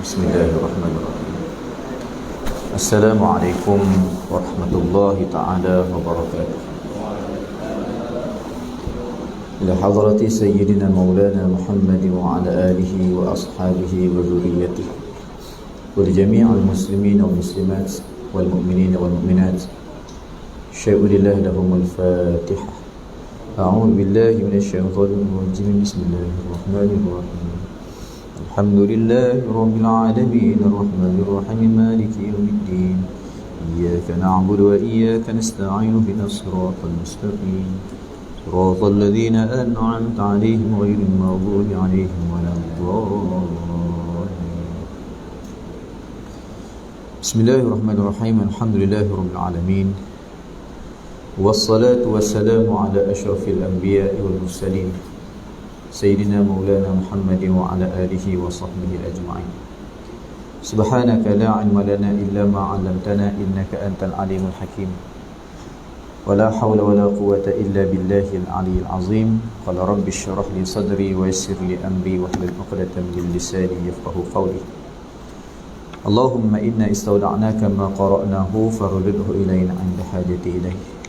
Bismillahirrahmanirrahim. Assalamualaikum warahmatullahi ta'ala wabarakatuh. Ila hadrati Sayyidina Maulana Muhammad wa ala alihi wa ashabihi wa dhurriyyatihi wa li jami'il muslimin wal muslimat wal mu'minin wal mu'minat. Syai'u lillahi lahumul Fatihah. A'udzu billahi minasy syaithanir rajim. Bismillahirrahmanirrahim. Alhamdulillahi rabbil alamin arrahmanir rahim maliki yaumiddin. Iyyaka na'budu wa iyyaka nasta'in ihdinas siratal mustaqim. Siratal ladzina an'amta 'alaihim ghairil maghdubi 'alaihim waladdallin. Bismillahirrahmanirrahim. Alhamdulillahi rabbil alamin. Wassalatu wassalamu ala asyrafil anbiya'i wal mursalin Sayyidina Maulana Muhammad wa ala alihi wa sahbihi ajma'in. Subhanaka la ilma lana illa ma 'allamtana innaka antal alimul hakim. Wa la hawla wa la quwwata illa billahil aliyyil azim. Qala rabbi shrah li sadri wa yassir li amri wa hlul 'uqdatam min lisani yafqahu qawli. Allahumma inna istawda'naka ma qara'nahu farudhu ilayna 'inda hajati ilayhi.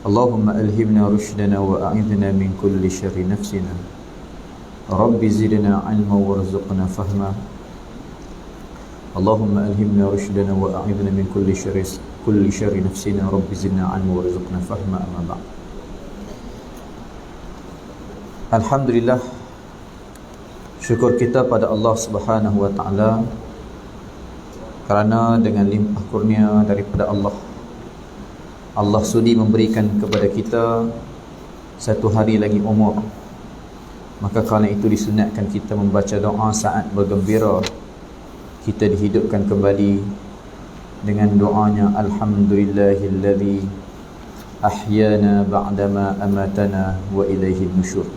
Allahumma alhimna rushdana wa a'idhna min kulli syarri nafsina. Rabbi zidna ilma warzuqna fahma. Allahumma alhimna rushdana wa a'idhna min kulli syarri nafsina. Rabbi zidna ilma warzuqna fahma. Amma ba'd. Alhamdulillah, syukur kita pada Allah Subhanahu wa taala kerana dengan limpah kurnia daripada Allah sudi memberikan kepada kita satu hari lagi umur. Maka kerana itu disunatkan kita membaca doa saat bergembira kita dihidupkan kembali dengan doanya alhamdulillahilladzi ahyana ba'dama amatana wa ilaihi nusyur.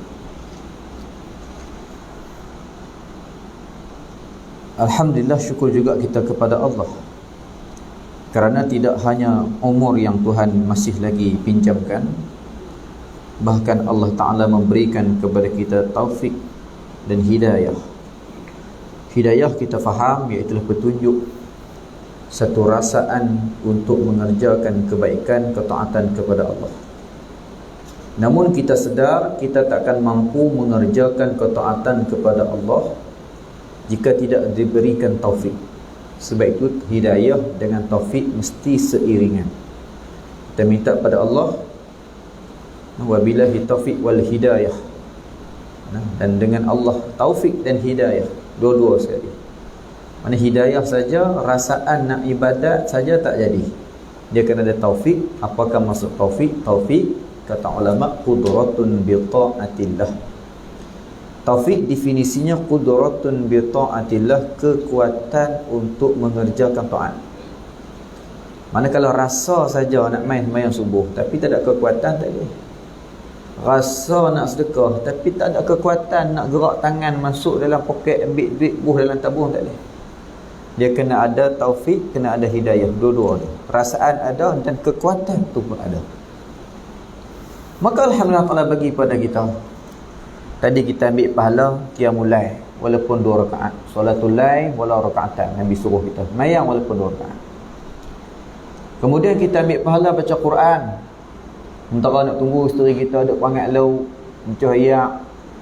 Alhamdulillah, syukur juga kita kepada Allah kerana tidak hanya umur yang Tuhan masih lagi pinjamkan, bahkan Allah Ta'ala memberikan kepada kita taufik dan hidayah. Hidayah kita faham, iaitu petunjuk, satu rasaan untuk mengerjakan kebaikan, ketaatan kepada Allah. Namun kita sedar kita takkan mampu mengerjakan ketaatan kepada Allah jika tidak diberikan taufik. Sebab itu hidayah dengan taufik mesti seiringan. Kita minta pada Allah wabillahi taufik wal hidayah. Dan dengan Allah taufik dan hidayah, dua-dua sekali. Mana hidayah saja, rasaan nak ibadat saja tak jadi. Dia kena ada taufik. Apakah maksud taufik? Taufik kata ulama qudratun bi ta'atillah. Taufik definisinya qudratun bi ta'atillah, kekuatan untuk mengerjakan taat. Manakala rasa saja nak main sembahyang subuh tapi tak ada kekuatan, tak boleh. Rasa nak sedekah tapi tak ada kekuatan nak gerak tangan masuk dalam poket ambil duit buh dalam tabung, tak boleh. Dia kena ada taufik, kena ada hidayah, dua-dua ada. Perasaan ada dan kekuatan tu pun ada. Maka alhamdulillah Allah bagi pada kita. Tadi kita ambil pahala qiyamul lail walaupun 2 rakaat. Solatul lail walau rakaatan. Nabi suruh kita sembahyang walaupun 2 rakaat. Kemudian kita ambil pahala baca Quran. Sementara nak tunggu isteri kita duk pangat lau, mencoyak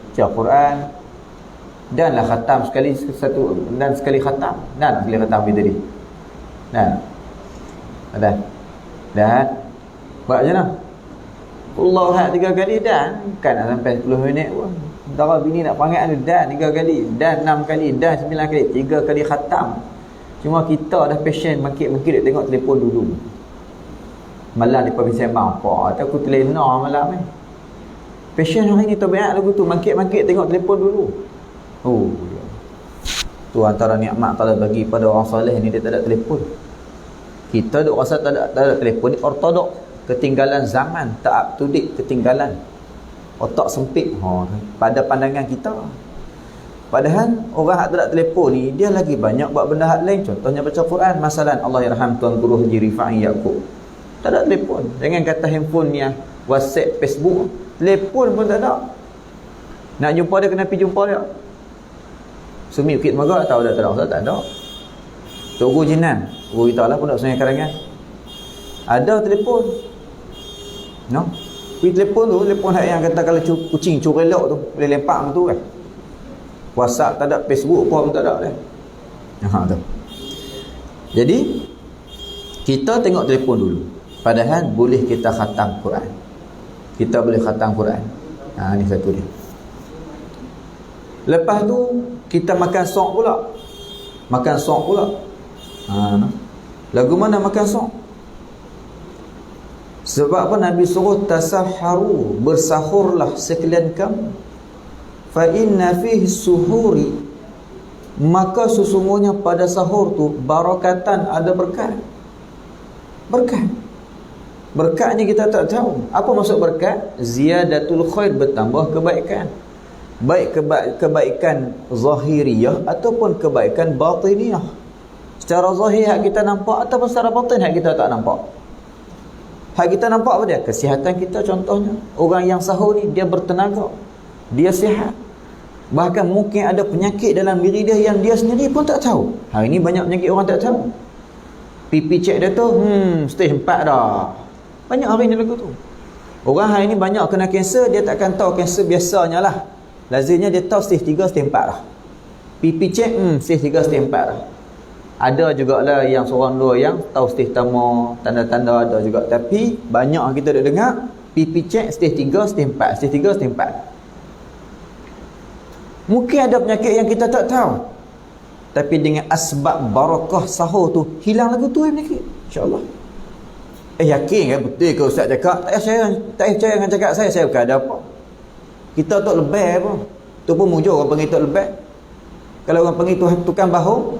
baca Quran. Danlah khatam sekali khatam. Dan sekali khatam kita tadi. Dan buat macam mana? Allah hak 3 kali dan kan nak sampai 10 minit pun. Sementara bini nak panggil ada dan 3 kali, dan 6 kali, dan 9 kali, 3 kali khatam. Cuma kita dah passion mangkit-mangkit nak tengok telefon dulu. Malam depa bersembang apa? Aku terlena malam ni. Passion hari ni tabiat lagu tu, mangkit-mangkit tengok telefon dulu. Oh. Tu antara nikmat Allah bagi pada orang soleh ni, dia tak ada telefon. Kita duk rasa tak ada telefon ni ortodok. Ketinggalan zaman, tak up to date, ketinggalan. Otak sempit pada pandangan kita. Padahal orang yang tak ada telefon ni, dia lagi banyak buat benda hak lain. Contohnya baca Quran. Masalah Allah yarham Tuan Guru Haji Rifai Yaakob, tak ada telefon. Jangan kata handphone ni, WhatsApp, Facebook, telefon pun tak ada. Nak jumpa dia kena pergi jumpa dia. Sumi Bukit Megah tahu dah tak ada? Tak ada. Tok Guru Jinan, guru kita lah pun nak Sungai Karangan. Ada telefon. No. Pergi telefon tu, telefon yang kata kalau kucing curelok tu, boleh lempak tu kan. WhatsApp tak ada, Facebook pun tak ada dah. Tu. Jadi kita tengok telefon dulu. Padahal boleh kita khatam Quran. Kita boleh khatam Quran. Ni satu dia. Lepas tu kita makan sok pula. Makan sok pula. Lagu mana makan sok? Sebab apa Nabi suruh tasahharu, bersahurlah sekalian kamu. Fa inna fihi suhuri, maka sesungguhnya pada sahur tu barakatan, ada berkat. Berkat. Berkat ni kita tak tahu. Apa maksud berkat? Ziyadatul khair, bertambah kebaikan. Baik kebaikan zahiriyah ataupun kebaikan batiniyah. Secara zahir hak kita nampak ataupun secara batin hak kita tak nampak. Hak kita nampak apa dia? Kesihatan kita contohnya. Orang yang sahur ni dia bertenaga, dia sihat. Bahkan mungkin ada penyakit dalam diri dia yang dia sendiri pun tak tahu. Hari ni banyak penyakit orang tak tahu. Pipi cek dia tu stage 4 dah. Banyak hari ni lagu tu. Orang hari ni banyak kena kanser, dia takkan tahu kanser biasanya lah. Lazimnya dia tahu stage 3, stage 4 dah. Pipi cek stage 3, stage 4 dah. Ada jugalah yang seorang dua yang tahu stage pertama, tanda-tanda ada juga. Tapi banyak kita dah dengar pipi cek stage 3, stage 4, stage 3, stage 4. Mungkin ada penyakit yang kita tak tahu. Tapi dengan asbab barakah sahur tu, hilang lagu tu penyakit. InsyaAllah. Yakin kan betul ke Ustaz cakap? Tak percaya dengan cakap saya bukan ada apa. Kita tak lebih apa. Tu pun mujur orang panggil tak lebih. Kalau orang panggil tu tukang bahu,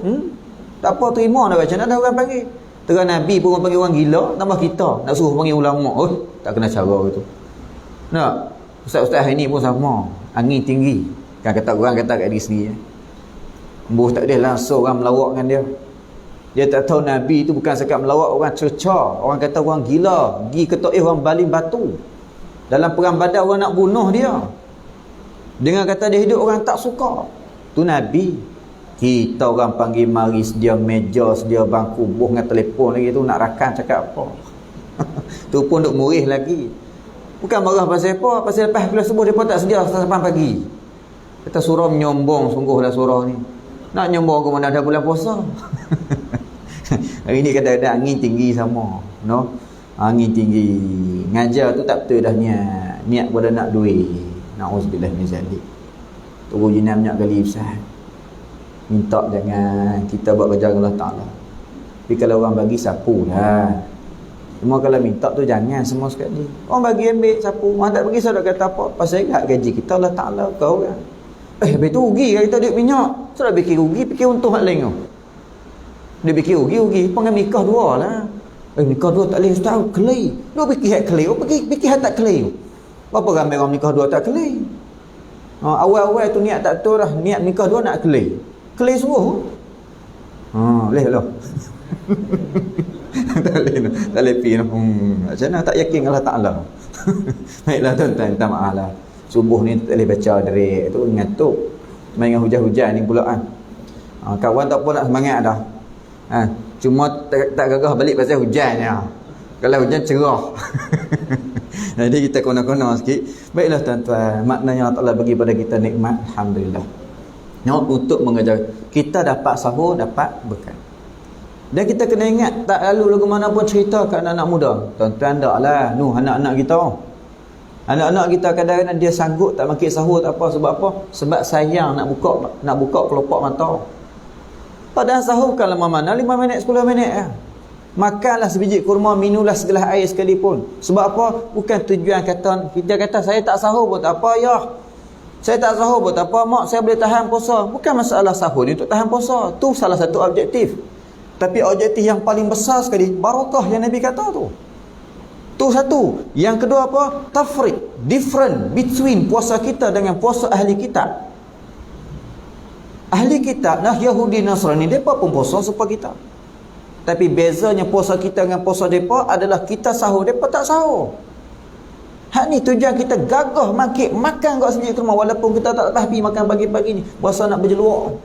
tak apa terima dah macam mana orang panggil. Terang Nabi pun orang panggil orang gila, tambah kita nak suruh panggil ulama. Tak kena cara gitu. Nak ustaz-ustaz hari ni pun sama. Angin tinggi. Kan kata orang kata kat diri sendiri. Embuh tak ada langsung orang melawak dengan dia. Dia tak tahu Nabi tu bukan sekat melawak orang cerca. Orang kata orang gila, pergi ketok orang baling batu. Dalam perang Badar orang nak bunuh dia. Dengan kata dia hidup orang tak suka. Tu Nabi. Kita orang panggil mari sedia meja, sedia bangku, buh dengan telefon lagi tu nak rakan cakap apa. Tu pun duk murih lagi. Bukan marah pasal apa, pasal lepas kelas subuh depa tak sedia sampai pagi. Kata surah menyombong sungguhlah surah ni. Nak nyombong ke mana ada bulan puasa. Hari ni kadang-kadang angin tinggi sama, no? Angin tinggi. Ngajar tu tak betul dah niat pada nak duit. Nauzubillah min zalik. Turun jenam banyak kali besar. Minta jangan kita buat kerja Allah Ta'ala. Tapi kalau orang bagi sapu lah. Cuma kalau minta tu jangan semua sekali. Orang bagi ambil sapu. Orang tak bagi saya kata apa. Pasal ingat gaji kita Allah Ta'ala kau kan. Habis tu rugi kan kita duit minyak. So dah fikir rugi, fikir untung hak lain tu. Dia fikir rugi. Pengen nikah dua lah. Nikah dua tak boleh tahu kelai. Dia fikir hak kelai. Fikir hak tak kelai. Berapa ramai orang nikah dua tak kelai. Awal-awal tu niat tak tahu dah. Niat nikah dua nak kelai. Kelai sungguh. Boleh lah. Tak boleh pergi. Macam mana tak yakin Allah Ta'ala. Baiklah tuan-tuan, minta maaf lah. Subuh ni tak boleh baca dari tu ngantuk. Main dengan hujan-hujan ni pula kan. Kawan tak pun nak semangat dah. Cuma tak gagah balik pasal hujan ya. Kalau hujan cerah. Jadi kita kona-kona sikit. Baiklah tuan-tuan, maknanya Allah Ta'ala bagi pada kita nikmat, alhamdulillah. Untuk mengajar kita dapat sahur, dapat berkat. Dan kita kena ingat, tak lalu lagu mana pun cerita kat anak-anak muda. Tuan-tuan taklah, anak-anak kita. Anak-anak kita kadang-kadang dia sanggup tak makan sahur, tak apa. Sebab apa? Sebab sayang nak buka kelopak mata. Padahal sahur kan lama mana? 5 minit, 10 minit ya. Makanlah sebiji kurma, minumlah segelas air sekalipun. Sebab apa? Bukan tujuan kata, kita kata saya tak sahur pun tak apa ya. Saya tak sahur pun tak apa, mak saya boleh tahan puasa. Bukan masalah sahur ni untuk tahan puasa. Tu salah satu objektif. Tapi objektif yang paling besar sekali, barakah yang Nabi kata tu. Tu satu. Yang kedua apa? Tafriq, different between puasa kita dengan puasa ahli kitab. Ahli kitab, Yahudi Nasrani, mereka pun puasa supaya kita. Tapi bezanya puasa kita dengan puasa mereka adalah kita sahur, mereka tak sahur. Hak ni tujuan kita gagah makan kat sendiri ke rumah walaupun kita tak lepas pergi makan pagi-pagi ni. Puasa nak berjeluak.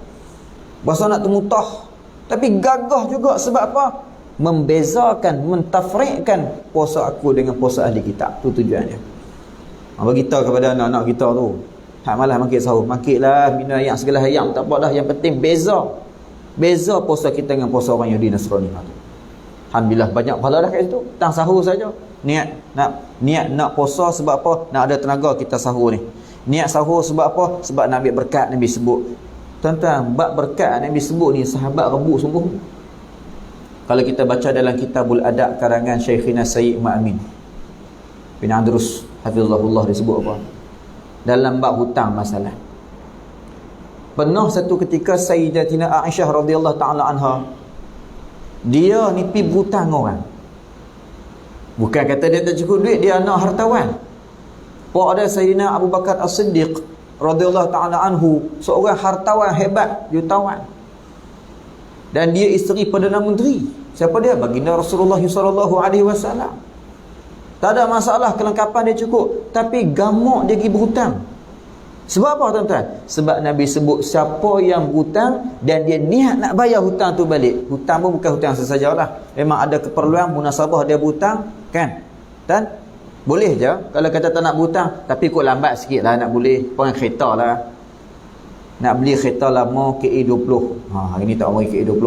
Berasa nak termutah. Tapi gagah juga sebab apa? Membezakan, mentafriqkan puasa aku dengan puasa ahli kitab. Itu tujuannya. Bagi kita kepada anak-anak kita tu, hak malah makin sahur, makinlah minum ayam segala ayam tak apa dah, yang penting beza puasa kita dengan puasa orang Yahudi Nasrani tu. Alhamdulillah banyak pahala dah kat situ. Tang sahur saja. Niat nak puasa sebab apa? Nak ada tenaga kita sahur ni. Niat sahur sebab apa? Sebab nak ambil berkat Nabi sebut. Tuan-tuan, bab berkat Nabi sebut ni sahabat rebut sungguh. Kalau kita baca dalam Kitabul Adab karangan Syekhina Sayyid Ma'amin bin Andrus hafizahullah, disebut apa? Dalam bab hutang masalah. Pernah satu ketika Sayyidatina Aisyah radhiyallahu taala anha, dia ni pi berhutang orang. Bukan kata dia tak cukup duit, dia anak hartawan. Pak ada Sayyidina Abu Bakar As-Siddiq radhiyallahu taala anhu, seorang hartawan hebat, jutawan. Dan dia isteri Perdana Menteri. Siapa dia? Baginda Rasulullah sallallahu alaihi wasallam. Tak ada masalah, kelengkapan dia cukup. Tapi gamuk dia pergi berhutang. Sebab apa tuan-tuan? Sebab Nabi sebut siapa yang berhutang dan dia niat nak bayar hutang tu balik. Hutang pun bukan hutang sesajalah. Memang ada keperluan munasabah dia berhutang, kan? Dan boleh je kalau kata tak nak berhutang, tapi kok lambat sikit lah nak boleh. Orang kereta lah. Nak beli kereta lama KE20. Hari ni tak mahu KE20.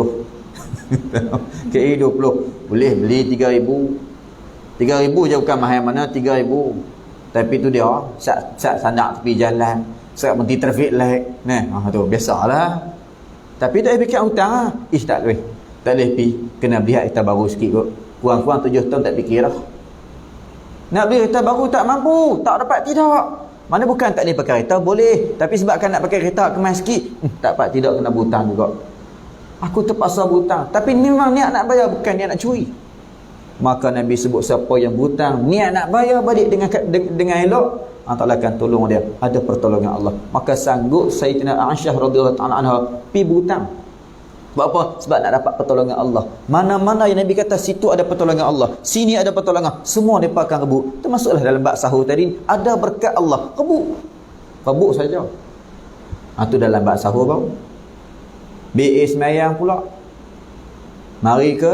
KE20 boleh beli 3,000. 3,000 je bukan mahal mana, 3,000. Tapi tu dia sat sandak tepi jalan, sat berhenti traffic light. Nah, tu biasalah. Tapi tak fikir hutang ah. Tak boleh. Tak boleh pi. Kena beli kereta baru sikit kot. Kurang-kurang 7 tahun tak fikir dah. Nak beli kereta baru tak mampu, tak dapat tidak. Mana bukan tak boleh pakai kereta, boleh. Tapi sebabkan nak pakai kereta kemas sikit, tak dapat tidak, kena berhutang juga. Aku terpaksa berhutang. Tapi memang niat nak bayar, bukan niat nak curi. Maka Nabi sebut siapa yang berhutang niat nak bayar balik dengan elok, Allah Taala akan tolong dia, ada pertolongan Allah. Maka sanggup Sayyidina Aisyah radhiyallahu taala anha pi berhutang. Sebab apa? Sebab nak dapat pertolongan Allah. Mana-mana yang Nabi kata situ ada pertolongan Allah, sini ada pertolongan, semua mereka akan rebut. Termasuklah dalam bab sahur tadi, ada berkat Allah, rebut saja. Itu dalam bab sahur baru. BA semayang pula, mari ke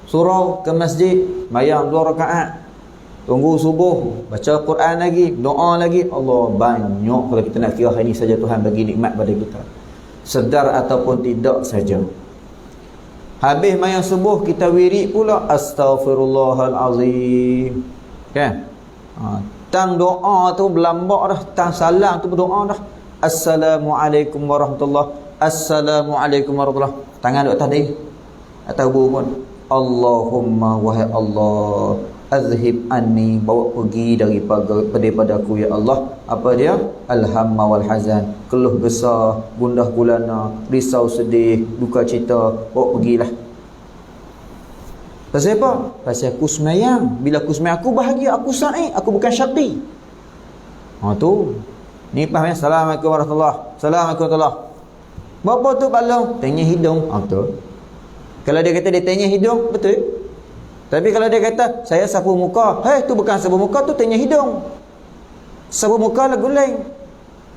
surau, ke masjid, mayang 2 rakaat, tunggu subuh, baca Quran lagi, doa lagi. Allah, banyak kalau kita nak kira hari ini saja Tuhan bagi nikmat pada kita, sedar ataupun tidak saja. Habis mayang subuh kita wirid pula astaghfirullahalazim, kan? Tang doa tu berlambak dah, tang salam tu berdoa dah, assalamualaikum warahmatullahi, assalamualaikum warahmatullahi, tangan duk atas ni atau pun Allahumma wahai Allah, azhib anni, bawa pergi daripada aku ya Allah, apa dia? Alhamma wal hazan, keluh besar, gundah gulana, risau sedih, duka cita, bawa pergilah. Pasal apa? Pasal aku semayang. Bila aku semayang, aku bahagia, aku sa'id, aku bukan syaqi. Tu ni faham ya? Assalamualaikum warahmatullahi, assalamualaikum warahmatullahi. Berapa tu balong? Tanya hidung. Betul. Kalau dia kata dia tanya hidung, betul. Tapi kalau dia kata saya sapu muka, tu bukan sapu muka, tu tanya hidung. Sapu muka lagu lain.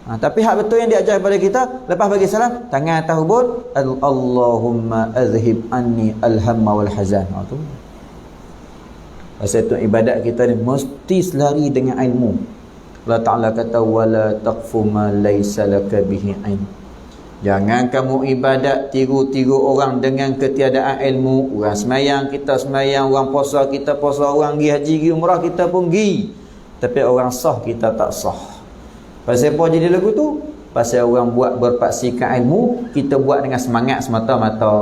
Tapi hak betul yang diajar kepada kita, lepas bagi salam, tangan atas hubun, Allahumma azhib anni alhamma wal hazan. Tu. Pasal tu ibadat kita ni mesti selari dengan ilmu. Allah Ta'ala kata wala taqfu ma laysa laka bihi ilm. Jangan kamu ibadat tiru-tiru orang dengan ketiadaan ilmu. Orang semayang, kita semayang. Orang puasa, kita puasa. Orang pergi haji, pergi umrah, kita pun pergi. Tapi orang sah, kita tak sah. Pasal apa jadi lagu tu? Pasal orang buat berpaksikan ilmu, kita buat dengan semangat semata-mata.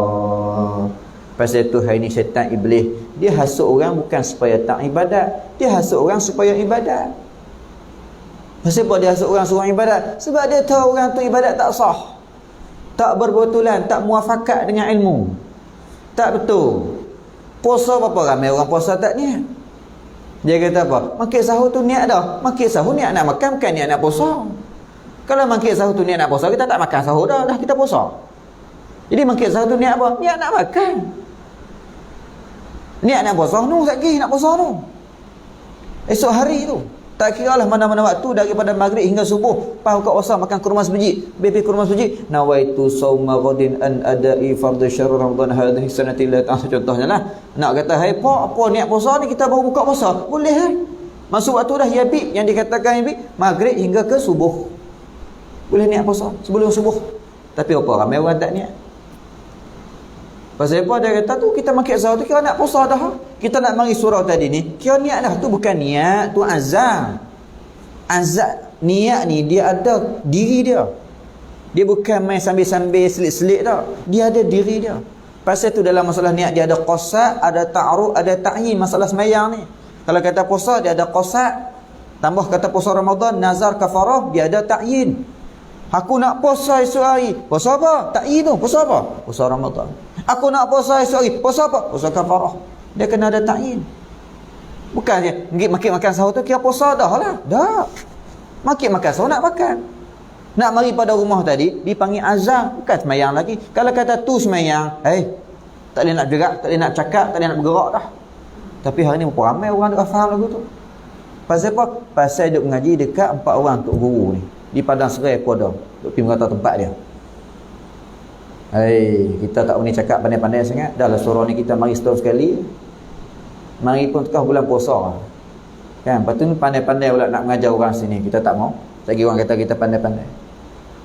Pasal tu hari ni syaitan iblis, dia hasut orang bukan supaya tak ibadat, dia hasut orang supaya ibadat. Pasal apa dia hasut orang suruh ibadat? Sebab dia tahu orang tu ibadat tak sah, tak berbetulan, tak muafakat dengan ilmu, tak betul. Puasa berapa ramai orang puasa tak niat. Dia kata apa? Makan sahur tu niat dah. Makan sahur niat nak makan, bukan niat nak puasa. Kalau makan sahur tu niat nak puasa, kita tak makan sahur dah kita puasa. Jadi makan sahur tu niat apa? Niat nak makan. Niat nak puasa tu, lagi nak puasa tu esok hari tu. Tak kira lah mana-mana waktu daripada maghrib hingga subuh. Pau kat puasa makan kurma sebiji, BP kurma sebiji. Nawaitu sauma ghadin an adai fardhu syahr ramadan hadhihi sanati la ta'ala, contohnya lah. Nak kata hai apa niat puasa ni kita baru buka puasa. Boleh kan? Masuk waktu dah yabi yang dikatakan yabi maghrib hingga ke subuh. Boleh niat puasa sebelum subuh. Tapi apa ramai orang tak niat. Pasal apa dia kata tu kita makan sahur tu kira nak puasa dah. Kita nak mari surau tadi ni kira niat dah. Tu bukan niat, tu azam. Azam niat ni dia ada diri dia. Dia bukan main sambil-sambil selit-selit dah. Dia ada diri dia. Pasal tu dalam masalah niat dia ada qasad, ada ta'arud, ada ta'yin masalah sembahyang ni. Kalau kata puasa dia ada qasad, tambah kata puasa Ramadan, nazar, kafarah, dia ada ta'yin. Aku nak puasa esok hari. Puasa apa? Ta'yin tu. Puasa apa? Puasa Ramadan. Aku nak puasa esok hari. Puasa apa? Puasa kafarah. Dia kena ada ta'yin. Bukan je makan sahur tu kira puasa dah lah. Dah. Makan sahur nak makan. Nak mari pada rumah tadi dipanggil azam, bukan semayang lagi. Kalau kata tu semayang, tak boleh nak gerak, tak boleh nak cakap, tak boleh nak bergerak dah. Tapi hari ni berapa ramai orang tak faham lagu tu. Pasal apa? Pasal duk mengaji dekat 4 orang tok guru ni. Di Padang Serai pun ada. Duk pergi merata tempat dia. Kita tak boleh cakap pandai-pandai sangat. Dah lah surau ni kita mari setahun sekali. Mari pun tengah bulan puasa. Kan? Lepas tu pandai-pandai pula nak mengajar orang sini. Kita tak mau. Lagi orang kata kita pandai-pandai.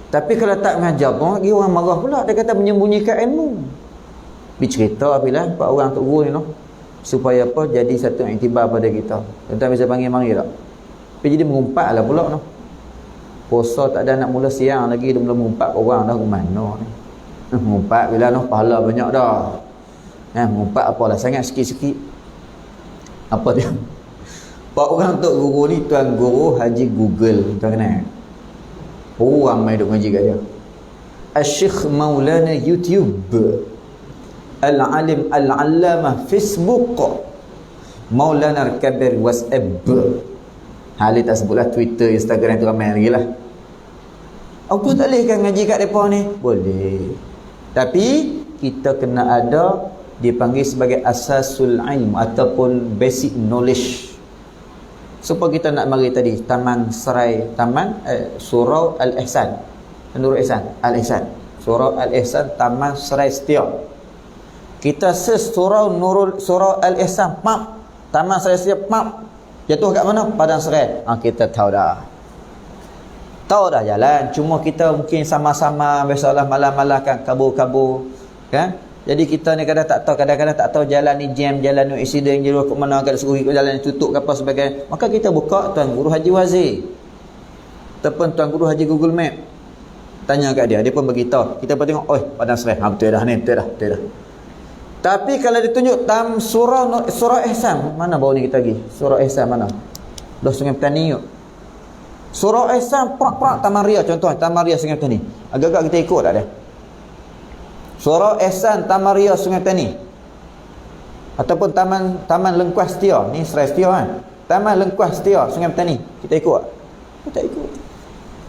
Tapi kalau tak mengajar pun, lagi orang marah pula. Dia kata menyembunyikan ilmu. Bercerita bila 4 orang tok guru ni noh. Supaya apa? Jadi satu iktibar pada kita. Tuan bisa panggil mari tak? Tapi jadi mengumpat lah pula noh. Puasa tak ada nak mula siang lagi. Dia mula mengumpat orang dah ke mana ni. Mengumpat bila noh pahala banyak dah. Mengumpat apalah sangat sikit-sikit. Apa dia? 4 orang tok guru ni tuan guru Haji Google. Tuan kenal? Ramai duk ngaji kat dia. Al-Syekh Maulana YouTube. Al-Alim Al-Allamah Facebook. Maulana Al-Kabir WhatsApp. Hal tak sebutlah Twitter, Instagram tu ramai lagi lah. Apa tak boleh kan ngaji kat mereka ni? Boleh. Tapi kita kena ada dipanggil sebagai asasul ilm ataupun basic knowledge. Supaya kita nak mari tadi Taman Serai, Surau Al-Ihsan. Nurul Ihsan, Al-Ihsan. Surau Al-Ihsan, Taman Serai Setia. Kita search Surau Al-Ihsan, map. Taman Serai Setia, map. Jatuh kat mana? Padang Serai. Kita tahu dah. Tahu dah jalan. Cuma kita mungkin sama-sama biasalah malam-malam kan kabur-kabur. Kan? Jadi kita ni kadang-kadang tak tahu jalan ni jam, jalan ni accident, jalan ke mana, kalau suruh ikut jalan ni tutup ke apa sebagainya. Maka kita buka Tuan Guru Haji Wazir. Ataupun Tuan Guru Haji Google Map. Tanya kat dia pun beritahu. Kita pun tengok, Padang Serai. Betul dah ni, betul dah. Tapi kalau ditunjuk Surau Ihsan, mana bau ni kita pergi? Surau Ihsan mana? Dah Sungai Petani yuk. Surau Ihsan prak Taman Ria contoh, Taman Ria Sungai Petani. Agak-agak kita ikut tak dia? Surau Ihsan Taman Ria Sungai Petani. Ataupun Taman Lengkuas Setia. Ni Serai Setia kan? Taman Lengkuas Setia Sungai Petani. Kita ikut tak? Kita ikut.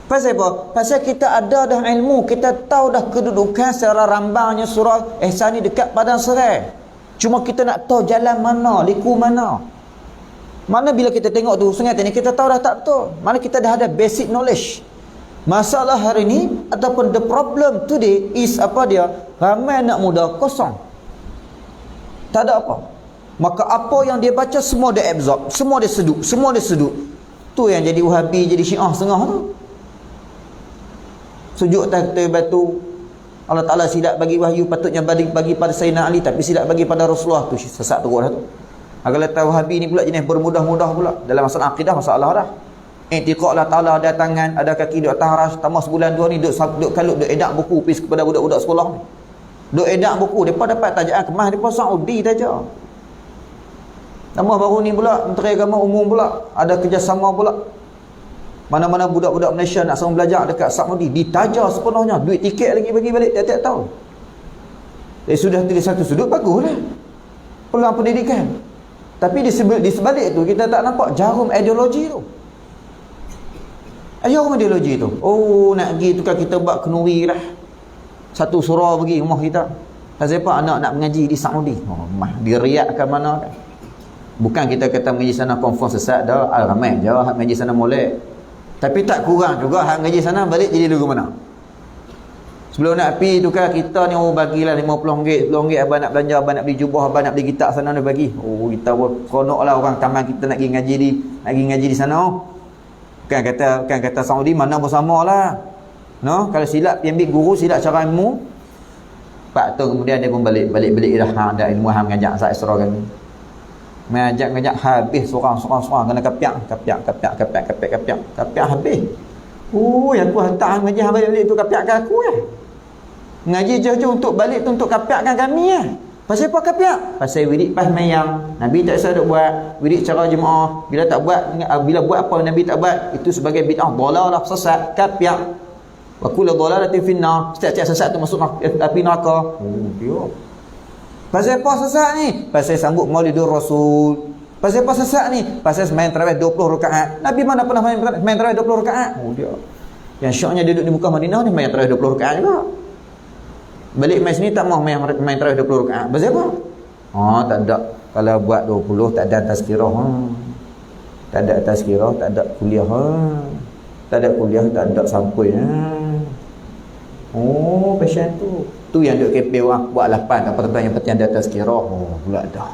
Pasal apa? Pasal kita ada dah ilmu, kita tahu dah kedudukan secara rambangnya Surau Ihsan ni dekat Padang Serai. Cuma kita nak tahu jalan mana, liku mana. Mana bila kita tengok tu sungai ni kita tahu dah tak betul. Mana kita dah ada basic knowledge. Masalah hari ni ataupun the problem today is apa dia? Ramai anak muda kosong. Tak ada apa. Maka apa yang dia baca semua dia absorb, semua dia sedut. Tu yang jadi Wahabi, jadi Syiah setengah tu. Sujud atas batu. Allah Ta'ala silap bagi wahyu, patutnya bagi pada Sayyidina Ali, tapi silap bagi pada Rasulullah. Tu sesat teruk dah tu. Kalau tahu Wahabi ni pula jenis bermudah-mudah pula dalam masalah akidah, masalah dah. I'tiqad Allah Ta'ala ada tangan, ada kaki, duk atas aras. Tambah sebulan 2 ni duk kalut, duk edak buku pergi kepada budak-budak sekolah ni. Duk edak buku, depa dapat tajaan kemas depa Saudi saja. Tambah baru ni pula Menteri Agama Umum pula ada kerjasama pula. Mana-mana budak-budak Malaysia nak sama belajar dekat Saudi ditajar sepenuhnya, duit tiket lagi bagi balik tiap-tiap tahun. Sudah di satu sudut baguslah peluang pendidikan. Tapi di sebalik tu kita tak nampak jarum ideologi tu. Jarum ideologi tu. Nak pergi tukar kita buat kenuri lah. Satu surau pergi rumah kita. Siapa anak nak mengaji di Saudi? Di Riyadh ke mana kan? Bukan kita kata mengaji sana confirm sesat dah, ramai je hak mengaji sana molek. Tapi tak kurang juga hak mengaji sana balik jadi lagu mana. Sebelum nak pergi tu kan kita ni bagilah RM50, RM10 abang nak belanja, abang nak beli jubah, abang nak beli gitar sana dia bagi. Oh kita pun seronoklah orang taman kita nak pergi ngaji di sana. Kan kata Saudi mana pun samalah. No, kalau silap yang ambil guru silap cara ilmu. Pak tu kemudian dia pun balik dah ada ilmu hang ngajak Ustaz Isra kan. Ngajak habis seorang kena kapiak habis. Oh yang aku hantar ngaji hang balik tu kapiakkan aku ya. Ngaji jauh-jauh untuk balik tu untuk kapiakkan kami ya. Pasal apa kapiak? Pasal wirid pas mayang. Nabi tak usah buat wirid cara jemaah. Bila buat apa Nabi tak buat, itu sebagai bid'ah, dalalah, sesat, kapiak. Wa kullu dalalatin finnar. Setiap sesat tu masuk api neraka. Oh dia. Pasal apa sesat ni? Pasal sambut Maulidur Rasul. Pasal apa sesat ni? Pasal main tarawih 20 rakaat. Nabi mana pernah main tarawih 20 rakaat? Oh dia. Yang syoknya duduk di muka Madinah ni main tarawih 20 rakaat juga. Balik main sini tak mau main tarawih 20 rakaat. Pasal apa? Oh tak ada. Kalau buat 20 tak ada tazkirah. Tak ada tazkirah, tak ada kuliah. Tak ada kuliah, tak ada sampul. Oh, pasal tu. Tu yang duk KP orang buat 8 apa-apa yang penting ada tazkirah. Oh, pula dah.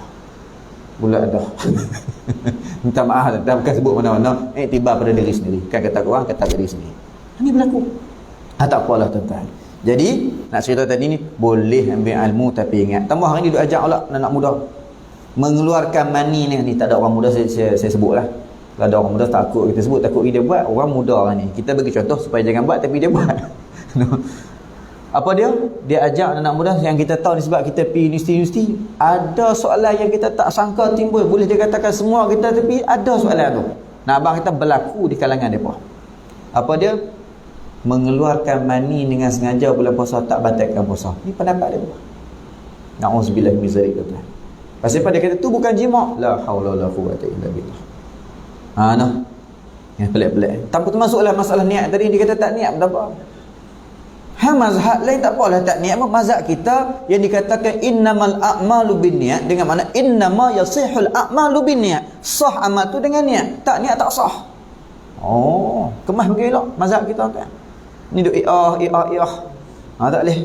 Minta maaf tak bukan sebut mana-mana. Tiba pada diri sendiri. Kan kata orang kata diri sendiri. Ini berlaku. Tak apalah tuan-tuan. Jadi nak cerita tadi ni boleh ambil ilmu tapi ingat. Tambah hari ni duk ajak pula anak muda mengeluarkan mani ni tak ada orang muda saya sebutlah. Kalau ada orang muda takut kita sebut, takut dia buat, orang muda orang ni. Kita bagi contoh supaya jangan buat tapi dia buat. Apa dia? Dia ajak anak muda yang kita tahu ni sebab kita pergi universiti. Ada soalan yang kita tak sangka timbul. Boleh dia katakan semua kita tapi ada soalan tu. Nah abang kita berlaku di kalangan mereka. Apa dia? Mengeluarkan mani dengan sengaja bulan puasa tak batalkan puasa. Ni pendapat dia. Na'udzubillah min zalik tu. Pasal pada kata tu bukan jima'. La haula wala quwwata illa billah. Nah. Yang pelik-pelik. Tanpa termasuklah masalah niat tadi dia kata tak niat berapa. Mazhab lain tak apalah tak niat. Mazhab kita yang dikatakan innamal a'malu binniyat dengan makna innama yasihul a'malu binniyat. Sah amal tu dengan niat. Tak niat tak sah. Oh, kemas begilak mazhab kita kan. Ni duk tak boleh.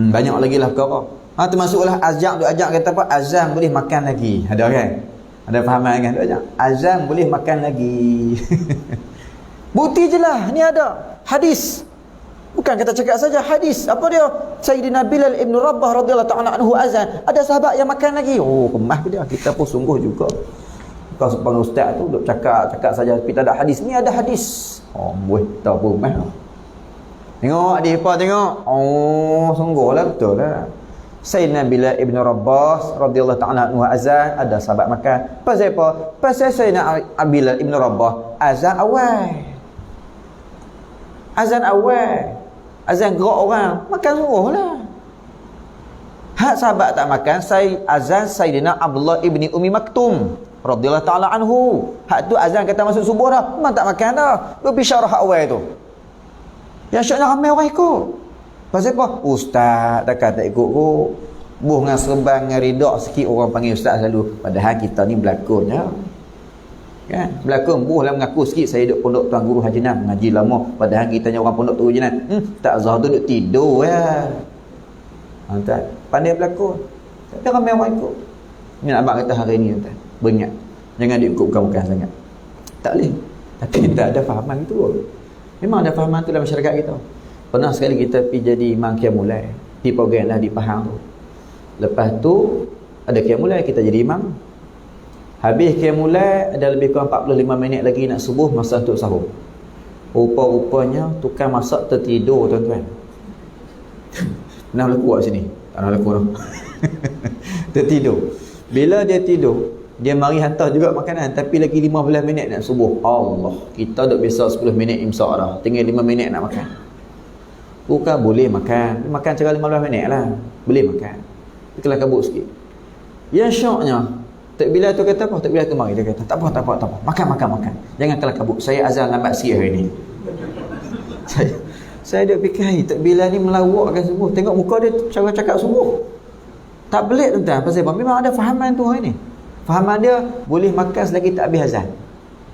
Banyak lagi lah perkara. Termasuklah azan duk ajak kata apa? Azan boleh makan lagi. Ada kan? Ada fahaman kan duk ajak? Azan boleh makan lagi. Bukti je lah. Ni ada hadis. Bukan kita cakap saja hadis. Apa dia? Sayyidina Bilal ibn Rabah radhiyallahu ta'ala anhu azan. Ada sahabat yang makan lagi. Oh, kemah dia. Kita pun sungguh juga. Kau sepanggil ustaz tu duk cakap saja tapi tak ada hadis. Ni ada hadis. Oh, boleh tahu pun mah. Tengok adik apa tengok. Oh, sungguhlah betul lah. Sayyidina Bilal ibn Rabah radhiyallahu ta'ala anhu azan. Ada sahabat makan. Pasal apa? Pasal Sayyidina Bilal ibn Rabah azan awal. Azan gerak orang, makan suruh lah. Hak sahabat tak makan, azan Sayyidina Abdullah ibni Umi Maktum radhiyallahu ta'ala anhu. Hak tu azan kata masuk subuh dah, memang tak makan dah. Lebih syarah awal tu. Yang syaknya ramai orang ikut. Pasal apa? Ustaz takkan tak ikut kok. Buh dengan serban dengan ridak sikit orang panggil ustaz selalu. Padahal kita ni berlakonnya. Kan? Berlakon buhlah mengaku sikit saya duduk pondok Tuan Guru Haji Nan mengaji lama padahal kita orang pondok tu Haji Nan. Tak Zahar tu duduk tidur ya. Tak pandai berlakon. Tapi ramai orang ikut. Ni nak abang kata hari ni tuan. Beringat. Jangan diikut bukan-bukan sangat. Tak boleh. Tapi tak ada fahaman itu. Memang ada fahaman tu dalam masyarakat kita. Pernah sekali kita pergi jadi imam qiyamul-lail. Di program lah di Pahang tu. Lepas tu ada qiyamul-lail kita jadi imam. Habis qiyamul-lail ada lebih kurang 45 minit lagi nak subuh masa untuk sahur. Rupa-rupanya tukang masak tertidur tuan-tuan. Pernah berlaku kat sini? Tak pernah berlaku dah. Tertidur. Bila dia tidur, dia mari hantar juga makanan tapi lagi 15 minit nak subuh. Allah, kita duk biasa 10 minit imsak dah. Tinggal 5 minit nak makan. Bukan boleh makan. Makan cara 15 minit lah. Boleh makan. Kelah kabut sikit. Yang syoknya bila tu kata apa? Bila tu mari dia kata tak apa. Makan. Jangan kelah kabut. Saya azan lambat sikit hari ni. Saya duk fikir bila ni melawakkan subuh. Tengok muka dia cara cakap subuh. Tak pelik tuan-tuan. Pasal apa? Memang ada fahaman tu hari ni. Fahaman dia boleh makan selagi tak habis azan.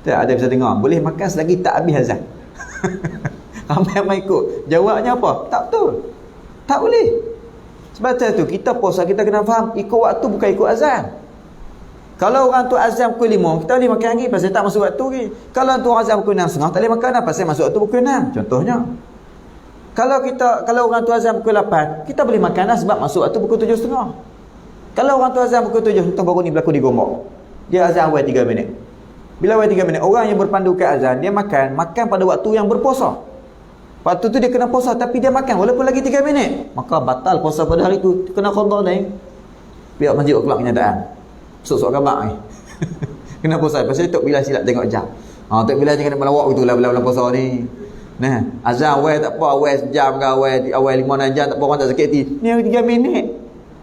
Tak ada bisa dengar, boleh makan selagi tak habis azan. Ramai ikut. Jawabnya apa? Tak betul. Tak boleh. Sebab tu kita puasa, kita kena faham ikut waktu bukan ikut azan. Kalau orang tu azan pukul 5, kita boleh makan lagi pasal tak masuk waktu lagi. Kalau tu orang azan pukul 6.30, tak boleh makan dah pasal masuk waktu pukul 6. Contohnya. Kalau orang tu azan pukul 8, kita boleh makan dah sebab masuk waktu pukul 7.30. Kalau orang tu azan pukul 7, contoh baru ni berlaku di Gombak. Dia azan awal 3 minit. Bila awal 3 minit, orang yang berpandu ke azan, dia makan pada waktu yang berpuasa. Waktu tu dia kena puasa tapi dia makan walaupun lagi 3 minit. Maka batal puasa pada hari tu. Kena qada ni. Pihak masjid kelak kenyataan. Sok-sok gambar ni. Kena puasa. Pasal Tok Bilal silap tengok jam. Tok Bilal jangan melawak gitu lah bulan puasa ni. Nah, azan awal tak apa, awal sejam ke awal 5-6 jam tak apa, orang tak sakit hati. Ni 3 minit.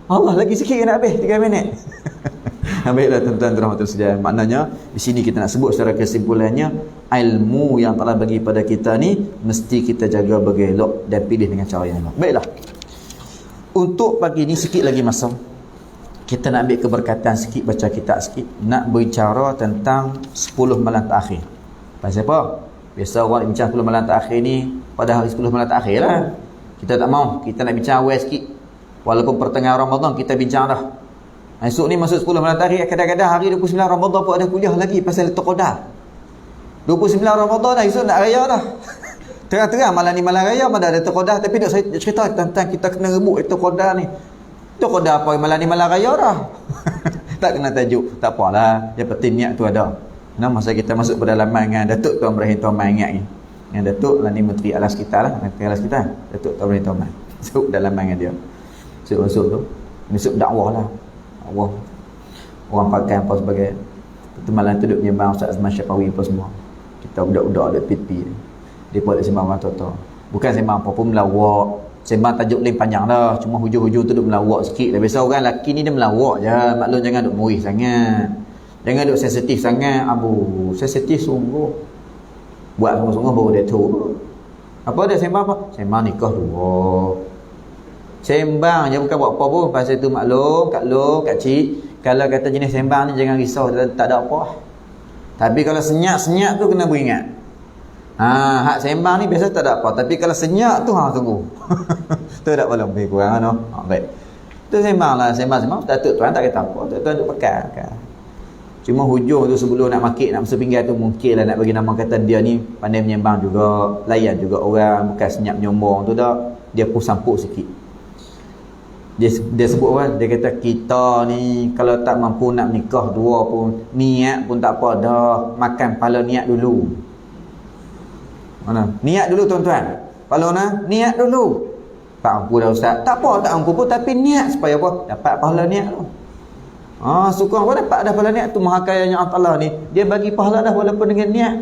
Allah lagi sikit nak habis 3 minit. Baiklah tuan-tuan rahmatul sekalian. Maknanya di sini kita nak sebut secara kesimpulannya, ilmu yang Allah bagi pada kita ni mesti kita jaga bergelok dan pilih dengan cara yang elok. Baiklah. Untuk pagi ni sikit lagi masa. Kita nak ambil keberkatan sikit, baca kitab sikit, nak berbicara tentang 10 malam terakhir. Pasal apa? Biasa orang bincang 10 malam terakhir ni pada hari 10 malam terakhir lah. Kita tak mau, kita nak bincang awal sikit. Walaupun pertengahan Ramadan kita bincang dah. Esok ni masuk 10 malam terakhir, kadang-kadang hari 29 Ramadan pun ada kuliah lagi pasal Lailatul Qadar. 29 Ramadan dah, esok nak raya dah. Terang-terang malam ni malam raya, mana ada Lailatul Qadar, tapi nak saya cerita tentang kita kena rebut Lailatul Qadar ni. Lailatul Qadar apa malam ni malam raya dah. Tak kena tajuk, tak apalah, yang penting niat tu ada. Nah, masa kita masuk pada laman dengan Datuk Tuan Ibrahim Tuan ingat ni. Yang Datuk lah ni Menteri Alas kita lah, Menteri Alas kita. Datuk Tuan Ibrahim Tuan. Masuk dalam laman dengan dia. Masuk tu. Masuk dakwah lah. Allah orang pakai apa sebagai itu malam tu duduk menyembang Ustaz Azman Syafawi apa semua. Kita budak-budak ada pipi dia pun ada sembang orang tua-tua, bukan sembang apa pun melawak, sembang tajuk lain panjang dah, cuma hujung-hujung tu duduk melawak sikit dah. Biasa orang lelaki ni dia melawak je, maklum jangan duduk murih sangat, jangan duduk sensitif sangat. Sensitif sungguh, buat sungguh-sungguh baru dia tahu apa dia sembang apa, sembang nikah dua. Sembang je bukan buat apa pun. Pasal tu maklum, Kak Long, Kak Cik, kalau kata jenis sembang ni jangan risau, tak ada apa. Tapi kalau senyap-senyap tu kena beringat. Hak sembang ni biasa tak ada apa. Tapi kalau senyap tu tunggu. Tu tak boleh lebih kurang no. Baik. Tu sembang lah, sembang-sembang. Datuk tuan tak kata apa. Datuk tuan duk pekat. Cuma hujung tu sebelum nak makik, nak masuk pinggir tu mungkinlah nak bagi nama kata dia ni pandai menyembang juga, layan juga orang, bukan senyap menyombong tu dah. Dia pun sampuk sikit. Dia sebut kan, dia kata kita ni kalau tak mampu nak nikah dua pun, niat pun tak apa dah, makan pala niat dulu. Mana? Niat dulu tuan-tuan. Kalau niat dulu. Tak mampu dah Ustaz. Tak apa, tak mampu pun, tapi niat supaya apa? Dapat pahala niat tu. Suka apa dapat dah pahala niat tu. Maha kayanya Allah ni, dia bagi pahala dah walaupun dengan niat.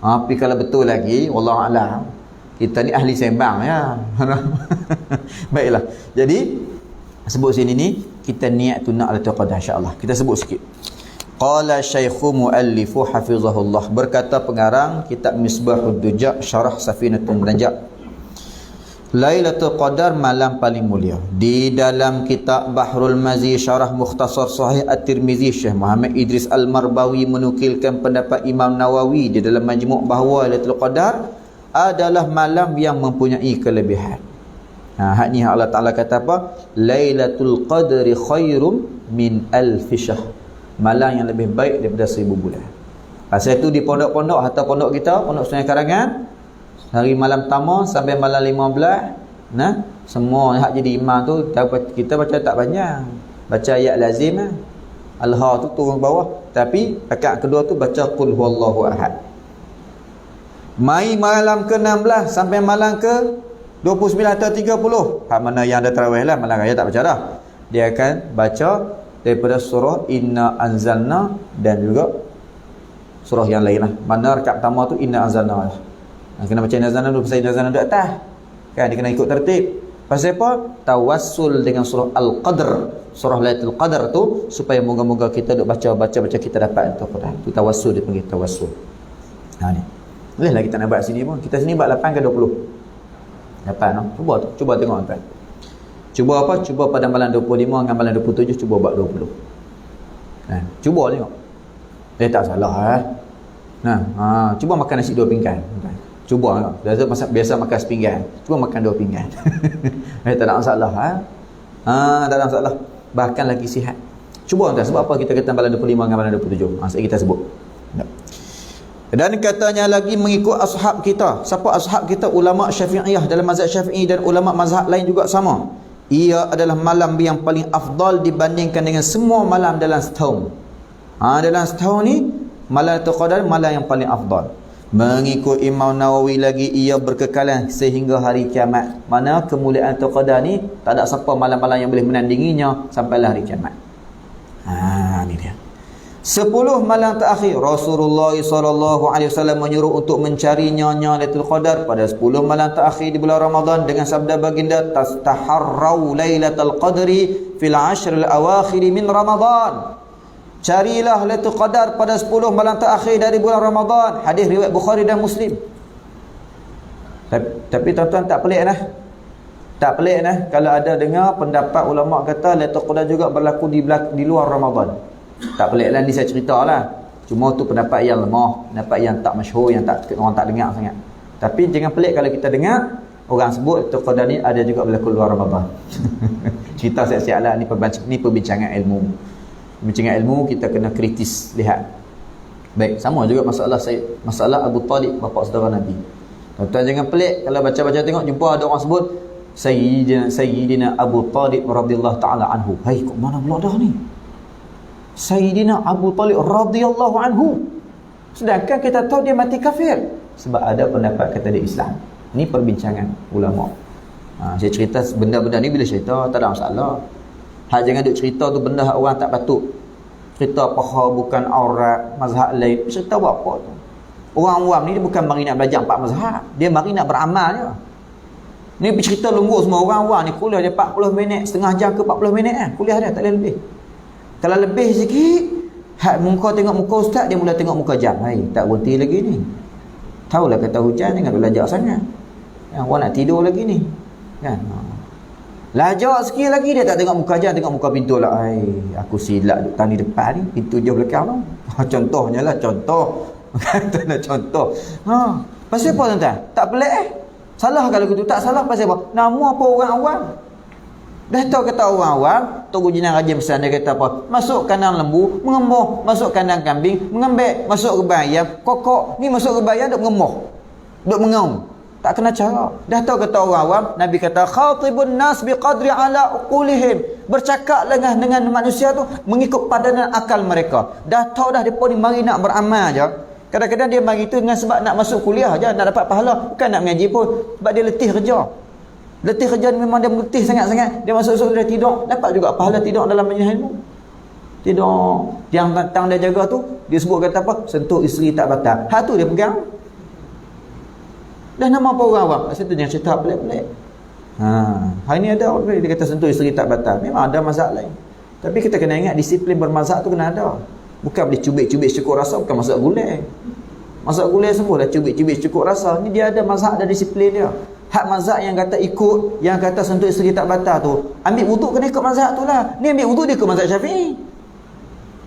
Tapi kalau betul lagi, wallahu a'lam, kita ni ahli sembang ya. Baiklah. Jadi sebut sini ni kita niat tu nak Lailatul Qadar insya-Allah. Kita sebut sikit. Qala Syaikhu Muallifu hafizahullah, berkata pengarang kitab Misbahud Duja Syarah Safinatun Najah, Lailatul Qadar malam paling mulia. Di dalam kitab Bahrul Mazi Syarah Mukhtasar Sahih At-Tirmizi, Syekh Muhammad Idris Al-Marbawi menukilkan pendapat Imam Nawawi di dalam Majmu' bahawa Lailatul Qadar adalah malam yang mempunyai kelebihan. Hak ni Allah Ta'ala kata apa? Lailatul Qadri khairum min alfi syahr. Malam yang lebih baik daripada 1000 bulan. Pasal itu di pondok-pondok atau pondok kita, Pondok Sungai Karangan, hari malam pertama sampai malam 15, semua hak jadi imam tu kita baca tak panjang. Baca ayat lazim Al-Ha tu turun bawah, tapi rakaat kedua tu baca qul huwallahu ahad. Mai malam ke-16 sampai malam ke 29 atau 30, hak mana yang ada tarawih lah, malam raya tak baca dah. Dia akan baca daripada surah Inna Anzalna dan juga surah yang lain lah. Mana rakaat pertama tu Inna Anzalna lah. Kena baca Inna Anzalna dulu, pasal Inna Anzalna duduk atas kan, dia kena ikut tertib. Pasal apa? Tawassul dengan surah Al-Qadr, surah Lailatul Qadar tu, supaya moga-moga kita duk baca kita dapat Al-Quran. Tu tawassul, dia panggil tawassul. Ni bolehlah kita nak buat sini pun. Kita sini buat 8 ke 20 dapat cuba tengok tuan. Cuba apa? Cuba pada malam 25 dengan malam 27 cuba buat 20. Cuba tengok. Dia tak salah cuba makan nasi 2 pinggan. Cuba tengok. Biasa makan sepinggan. Cuba makan 2 pinggan. Tak ada masalah tak ada masalah. Bahkan lagi sihat. Cuba tuan, sebab apa kita kata malam 25 dengan malam 27? Saya kita sebut. Dan katanya lagi mengikut ashab kita. Siapa ashab kita? Ulama Syafi'iyah dalam mazhab Syafi'i dan ulama mazhab lain juga sama. Ia adalah malam yang paling afdal dibandingkan dengan semua malam dalam setahun. Dalam setahun ni malam Lailatul Qadar malam yang paling afdal. Mengikut Imam Nawawi lagi, ia berkekalan sehingga hari kiamat. Mana kemuliaan Lailatul Qadar ni tak ada siapa malam-malam yang boleh menandinginya sampailah hari kiamat. Ni dia. 10 malam terakhir Rasulullah SAW menyuruh untuk mencari nyonya Lailatul Qadar pada 10 malam terakhir di bulan Ramadan dengan sabda baginda, tastaharrau Lailatul Qadri fil 'ashr al-awakhir min Ramadan. Carilah Lailatul Qadar pada 10 malam terakhir dari bulan Ramadan. Hadis riwayat Bukhari dan Muslim. Tapi tuan-tuan tak pelik dah. Tak pelik dah kalau ada dengar pendapat ulama kata Lailatul Qadar juga berlaku di luar Ramadan. Tak pelik lah, ni saya ceritalah. Cuma tu pendapat yang lemah, pendapat yang tak masyhur, yang orang tak dengar sangat. Tapi jangan pelik kalau kita dengar orang sebut Lailatul Qadar ni ada juga berlaku luar Ramadan. Cerita siap-siap lah, ni perbincangan ilmu. Perbincangan ilmu kita kena kritis lihat. Baik, sama juga masalah Abu Talib, bapa saudara Nabi. Tuan-tuan jangan pelik kalau baca-baca tengok jumpa ada orang sebut Sayyidina Abu Talib radhiyallahu taala anhu. Hai, kok mana pula dah ni? Sayyidina Abu Talib radhiyallahu anhu. Sedangkan kita tahu dia mati kafir. Sebab ada pendapat kata dia Islam. Ini perbincangan ulama. Saya cerita benda-benda ni bila cerita tak ada masalah. Jangan duk cerita tu benda orang tak patut. Cerita paha bukan aurat, mazhab lain. Cerita buat apa tu? Orang awam ni dia bukan mari nak belajar 4 mazhab. Dia mari nak beramal je. Ni cerita lunggu semua orang awam ni kuliah dia 40 minit, setengah jam ke 40 minit kuliah dia tak boleh lebih. Kalau lebih sikit, muka tengok muka ustaz, dia mula tengok muka jam. Hai, tak berhenti lagi ni. Tahulah kata hujan, jangan belajar sangat. Orang nak tidur lagi ni. Kan? Lajar sikit lagi, dia tak tengok muka jam, tengok muka pintu lah. Hai, aku silap duduk tang di depan ni, pintu jauh belakang tu. Contohnya lah, contoh. Kata nak contoh. Pasal apa tuan-tuan? Tak pelik Salah kalau gitu. Tak salah pasal apa? Nama apa orang awam? Dah tahu kata orang awam, Tok Jinan Raja pesan dia kata apa? Masuk kandang lembu, mengemuh. Masuk kandang kambing, mengembek. Masuk ke ayam, kokok. Ni masuk ke ayam, duk mengemuh. Duk mengaum. Tak kena cara. Dah tahu kata orang awam, Nabi kata khatibun nas biqadri ala uqulihim. Bercakaplah dengan manusia tu mengikut padanan akal mereka. Dah tahu dah depa ni mari nak beramal je. Kadang-kadang dia mari tu dengan sebab nak masuk kuliah je, nak dapat pahala, bukan nak mengaji pun. Sebab dia letih kerja. Letih kerja ni memang dia letih sangat-sangat. Dia masuk dia tidur, dapat juga pahala tidur dalam majlis ilmu. Tidur yang datang dia jaga tu, dia sebut kata apa? Sentuh isteri tak batal. Hak tu dia pegang. Dah nama apa orang awam? Maksud tu jangan cerita pelik-pelik. Hari ni ada orang dia kata sentuh isteri tak batal. Memang ada mazhab lain. Tapi kita kena ingat disiplin bermazhab tu kena ada. Bukan boleh cubit-cubit cukup rasa, bukan mazhab gulai. Mazhab gulai semua dah cubit-cubit cukup rasa. Ni dia ada mazhab, ada disiplin dia. Hak mazhab yang kata ikut, yang kata sentuh isteri tak batal tu, ambil wuduk kena ikut mazhab tu lah. Ni ambil wuduk dia ikut mazhab Syafi'i.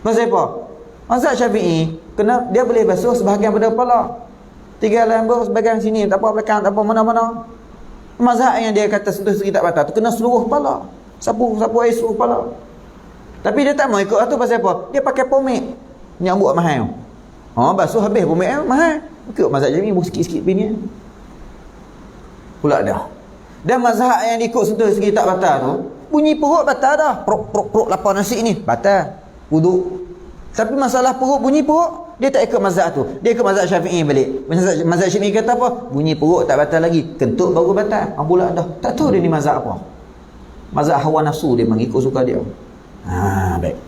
Pasal apa? Mazhab Syafi'i kena dia boleh basuh sebahagian pada kepala. 3 lembar sebahagian sini, tak apa belakang, tak apa mana-mana. Mazhab yang dia kata sentuh isteri tak batal tu kena seluruh kepala. Sapu air seluruh kepala. Tapi dia tak mau ikut tu pasal apa? Dia pakai pomade. Nyambut mahal. Basuh habis pomade mahal. Ikut mazhab Syafi'i sikit-sikit pini. Pula dah. Dan mazhab yang ikut sentuh isteri tak batal tu, bunyi perut batal dah. Prok lapar nasi ni, batal. Wuduk. Tapi masalah perut, bunyi perut, dia tak ikut mazhab tu. Dia ikut mazhab Syafi'i balik. Mazhab Syafi'i kata apa? Bunyi perut tak batal lagi. Kentut baru batal. Pula dah. Tak tahu dia ni mazhab apa. Mazhab hawa nafsu dia mengikut suka dia. Baik.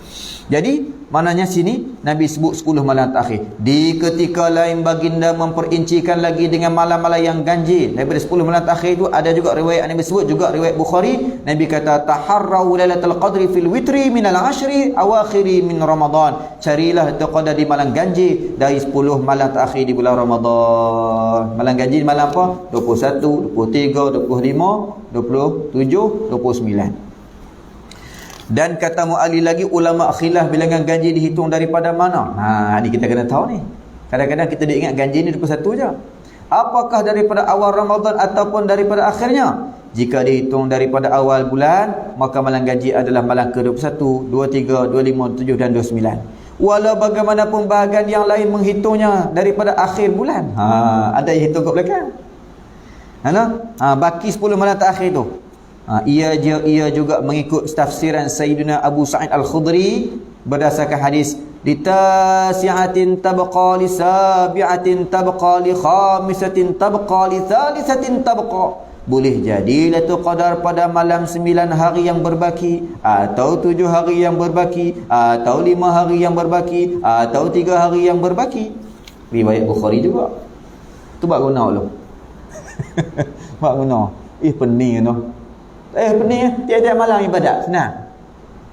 Jadi maknanya sini Nabi sebut 10 malam terakhir. Di ketika lain baginda memperincikan lagi dengan malam-malam yang ganjil. Daripada 10 malam terakhir itu ada juga riwayat Nabi sebut, juga riwayat Bukhari. Nabi kata taharrau lailatul qadri fil witri minal ashri awakhiri min Ramadan. Carilah Lailatul Qadar di malam ganjil dari 10 malam terakhir di bulan Ramadan. Malam ganjil malam apa? 21, 23, 25, 27, 29. Dan kata Mu'ali lagi, ulama khilaf bilangan ganji dihitung daripada mana. Ni kita kena tahu ni. Kadang-kadang kita dia ingat ganji ni 21 je. Apakah daripada awal Ramadan ataupun daripada akhirnya? Jika dihitung daripada awal bulan, maka malam ganji adalah malam ke-21, 23, 25, 7 dan 29. Walau bagaimanapun bahagian yang lain menghitungnya daripada akhir bulan. Ada yang hitung kat belakang. Baki 10 malam terakhir tu. Ia juga mengikut tafsiran Sayyidina Abu Sa'id Al-Khudri berdasarkan hadis litasi'atin tabqa li sabi'atin tabqa li khamisatin tabqa li thalithatin tabqa. Boleh jadi Lailatul Qadar pada malam 9 hari yang berbaki, atau 7 hari yang berbaki, atau 5 hari yang berbaki, atau 3 hari yang berbaki. Riwayat Bukhari juga. Tu buat guna lu. Buat guna. Pening tu. Pening tiap-tiap malam ibadat. Senang.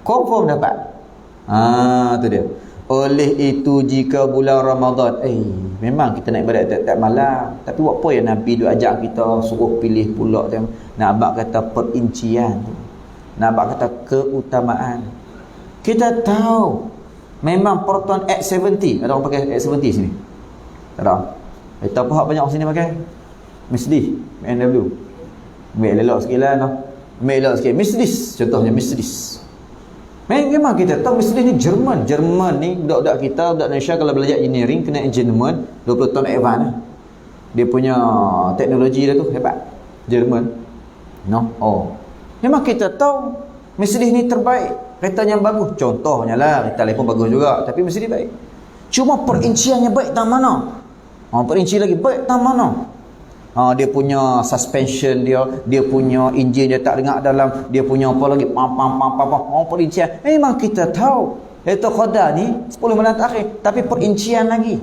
Confirm dapat. Tu dia. Oleh itu jika bulan Ramadan, memang kita nak ibadat tiap-tiap malam. Tapi buat apa yang Nabi duk ajak kita suruh pilih pula tu. Nak abang kata perincian tu. Nak abang kata keutamaan. Kita tahu memang Proton X70. Ada orang pakai X70 sini? Tak ada. Kita apa banyak orang sini pakai? Mercedes, BMW. Ambil elok sikit lah no. Ambil elok sikit. Mercedes, contohnya Mercedes. Memang kita tahu Mercedes ni Jerman. Jerman ni budak-budak kita, budak Malaysia kalau belajar engineering kena engineering 20 tahun advance. Dia punya teknologi dia tu hebat. Jerman. No. Memang kita tahu Mercedes ni terbaik. Kereta yang bagus. Contohnya lah, kereta lain pun bagus juga, tapi Mercedes baik. Cuma perinciannya baik tak mana? Perinci lagi baik tak mana? Dia punya suspension dia punya enjin dia tak dengar dalam, dia punya apa lagi perincian. Memang kita tahu Lailatul Qadar ni 10 malam terakhir, tapi perincian lagi.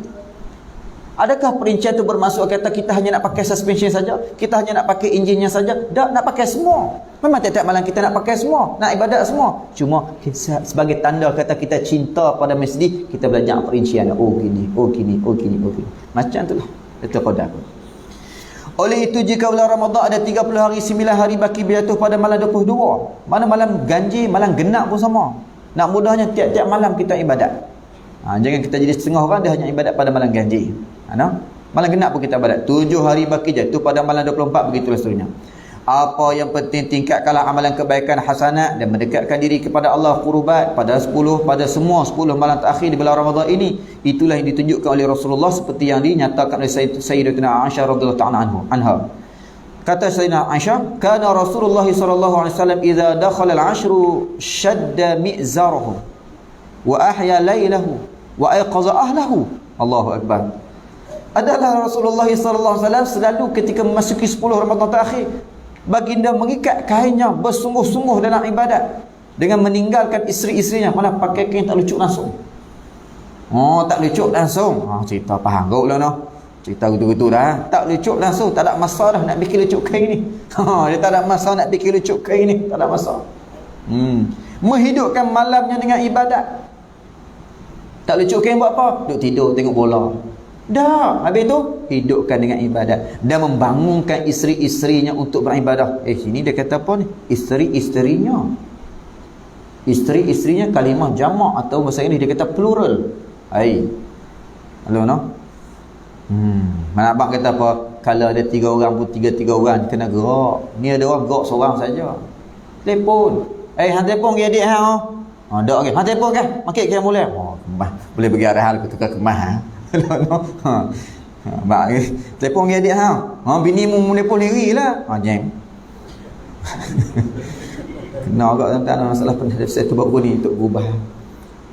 Adakah perincian tu bermaksud kata kita hanya nak pakai suspension saja, kita hanya nak pakai enjinnya saja? Tak, nak pakai semua. Memang tiap-tiap malam kita nak pakai semua, nak ibadat semua. Cuma sebagai tanda kata kita cinta pada Mercedes, kita belajar perincian. Gini. Macam itulah Lailatul Qadar. Oleh itu jika bulan Ramadan ada 30 hari 9 hari baki jatuh pada malam 22. Mana malam ganjil, malam genap pun sama. Nak mudahnya tiap-tiap malam kita ibadat. Jangan kita jadi setengah orang dia hanya ibadat pada malam ganjil. Malam genap pun kita ibadat. 7 hari baki jatuh pada malam 24, begitulah seterusnya. Apa yang penting tingkatkanlah amalan kebaikan hasanat dan mendekatkan diri kepada Allah qurbat pada semua 10 malam terakhir di bulan Ramadan ini. Itulah yang ditunjukkan oleh Rasulullah seperti yang dinyatakan oleh Sayyidatina Aisyah radhiyallahu ta'ala anha. Kata Sayyidina Aisyah, kana Rasulullah sallallahu alaihi wasallam idza dakhala al-ashru shadda mi'zarahu wa ahya laylahu wa ayqaza ahlahu. Allahu akbar. Adalah Rasulullah sallallahu alaihi wasallam selalu ketika memasuki 10 Ramadan terakhir, baginda mengikat kainnya bersungguh-sungguh dalam ibadat dengan meninggalkan isteri-isterinya. Mana pakai kain tak lucuk langsung. Tak lucuk langsung. Cerita faham kau lah no. Cerita gitu-gitu dah. Tak lucuk langsung, tak ada masa dah nak bikin lucuk kain ni. Dia tak ada masa nak bikin lucuk kain ni, tak ada masa. Menghidupkan malamnya dengan ibadat. Tak lucuk kain buat apa? Duduk tidur tengok bola. Dah, habis tu hidupkan dengan ibadat dan membangunkan isteri-isterinya untuk beribadah. Sini dia kata apa ni? Isteri-isterinya. Isteri-isterinya kalimah jamak atau bahasa Inggeris dia kata plural. Halo no? Mana abang kata apa? Kalau ada 3 orang pun 3 orang kena gerak. Ni ada orang gerak seorang saja. Telefon. Hang telefon ke adik hang? Dak ke? Hang telefon ke? Makin ke boleh? Boleh pergi arah hal tukar kemas telefon dia adik bini mu telefon dirilah jam kena agak tentang masalah penhadap saya tu buat ni untuk berubah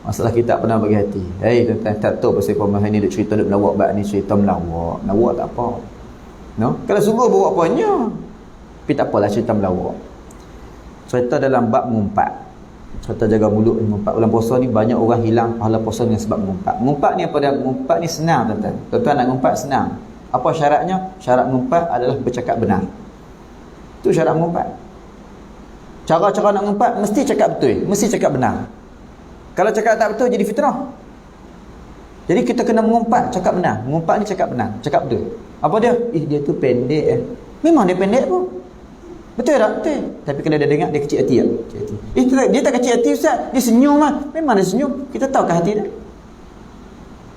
masalah kita pernah bagi hati. Tuan-tuan tak tahu pasal pemahaman ni duk cerita duk melawak bab ni, cerita melawak tak apa no? Kalau sungguh buat apanya tapi tak apalah cerita melawak. Cerita dalam bab mengumpat, cerita jaga mulut mengumpat. Bulan puasa ni banyak orang hilang pahala puasa dengan sebab mengumpat. Mengumpat ni apa dia? Mengumpat ni senang tuan-tuan. Tuan-tuan nak mengumpat senang. Apa syaratnya? Syarat mengumpat adalah bercakap benar. Itu syarat mengumpat. Cara-cara nak mengumpat mesti cakap betul, mesti cakap benar. Kalau cakap tak betul jadi fitnah. Jadi kita kena mengumpat cakap benar. Mengumpat ni cakap benar, cakap betul. Apa dia? Dia tu pendek Memang dia pendek pun. Betul tak? Betul. Tapi kalau dia dengar dia kecil hati Dia tak kecil hati Ustaz. Dia senyum lah. Memang dia senyum. Kita tahu ke hati dia?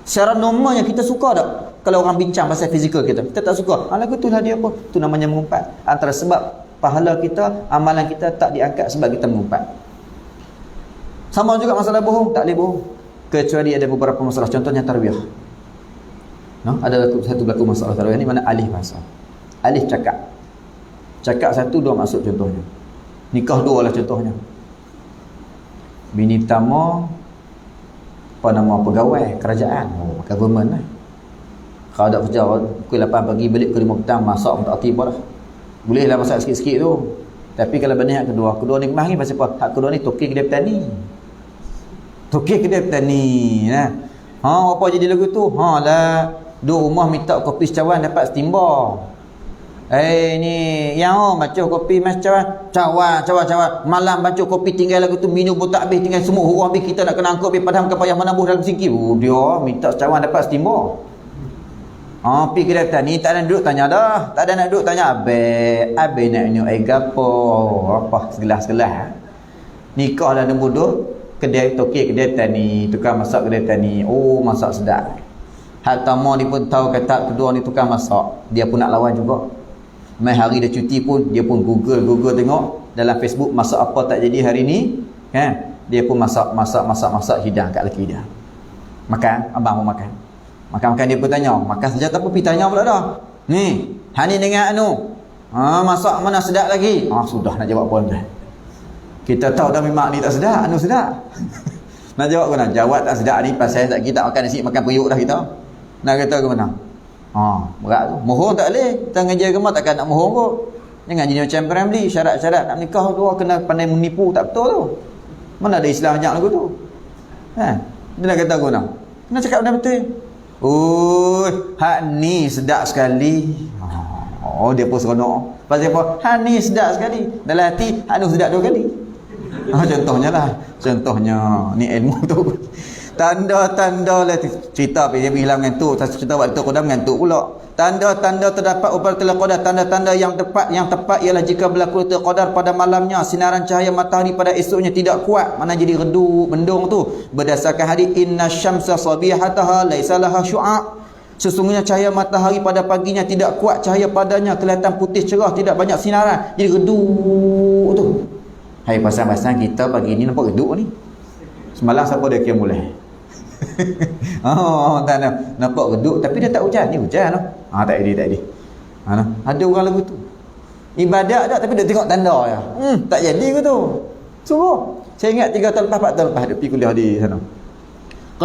Secara normalnya kita suka tak? Kalau orang bincang pasal fizikal kita tak suka. Lagu tu lah dia apa? Tu namanya mengumpat. Antara sebab pahala kita, amalan kita tak diangkat sebab kita mengumpat. Sama juga masalah bohong. Tak boleh bohong. Kecuali ada beberapa masalah. Contohnya tarbiyah. No? Ada satu berlaku masalah tarbiyah ni mana alih bahasa. Alih cakap. Cakap satu, dua maksud contohnya. Nikah dua lah contohnya. Bini pertama apa nama pegawai kerajaan, government lah. Kalau ada kerja pukul 8 pagi balik pukul 5 petang, masak pun tak tiba lah. Boleh lah masak sikit-sikit tu. Tapi kalau benda hak kedua ni kemah ni pasal apa? Hak kedua ni toki kedai petani. Toki kedai petani nah. Apa jadi lagu tu? Lah duk rumah minta kopi secawan dapat setimba. Ni yang baca kopi mas cawan malam baca kopi tinggal lagu tu minum pun tak habis, tinggal semua huruf habis, kita nak kena angkut habis padam ke payah menabuh dalam singki. Dia minta cawan dapat setimba. Pergi kedai petani tak ada duduk tanya dah, tak ada nak duduk tanya abe nak minum air gapo apa segelas-gelas. Nikah lah nombor 2 kedai toki kedai petani, tukang masak kedai petani. Masak sedap. Hak tamu ni pun tahu kata kedua ni tukang masak, dia pun nak lawan juga. Mai hari dia cuti pun dia pun Google tengok dalam Facebook masak apa tak jadi hari ni, kan? Dia pun masak hidang kat lelaki dia. Makan, abang pun makan. Makan dia pun tanya, makan saja tak apa, pergi tanya pula dah. Ni, hani dengan masak mana sedap lagi? Sudah nak jawab pun dah. Kita tahu dah memang ni tak sedap, sedap. Nak jawab ke mana? Jawab tak sedap ni pasal kita makan nasi makan periuk dah kita. Nak kata ke mana? Berat tu. Mohon tak boleh. Kita ngaji agama takkan nak mohon kot. Jangan jadi macam primary. Syarat-syarat nak nikah tu kena pandai menipu. Tak betul tu. Mana ada Islam banyak lagu tu. Dia nak kata aku nak. Kena cakap benda betul. Hak ni sedap sekali. Dia pun seronok. Pasal apa? Hak ni sedap sekali. Dalam hati, hak ni sedap 2 kali. Contohnya lah. Contohnya. Ni ilmu tu. Tanda-tanda lah cerita dia bilang ngantuk, cerita waktu qadar ngantuk pula. Tanda-tanda terdapat upatal qadar, tanda-tanda yang tepat ialah jika berlaku qadar pada malamnya, sinaran cahaya matahari pada esoknya tidak kuat, mana jadi redup mendung tu. Berdasarkan hadis inna syamsa sabihataha laisa laha syu'a, sesungguhnya cahaya matahari pada paginya tidak kuat cahaya padanya, kelihatan putih cerah, tidak banyak sinaran, jadi redup tu. Hai pasang-pasang kita pagi ni nampak redup ni. Semalam siapa dia kira mulai? Tak nampak redup tapi dia tak hujan. Ni hujan lah. Tak jadi. Ada orang lagu tu. Ibadat tak tapi dia tengok tanda ya. Tak jadi ke tu. Suruh. Saya ingat 3 tahun lepas 4 tahun lepas dia pergi kuliah di sana.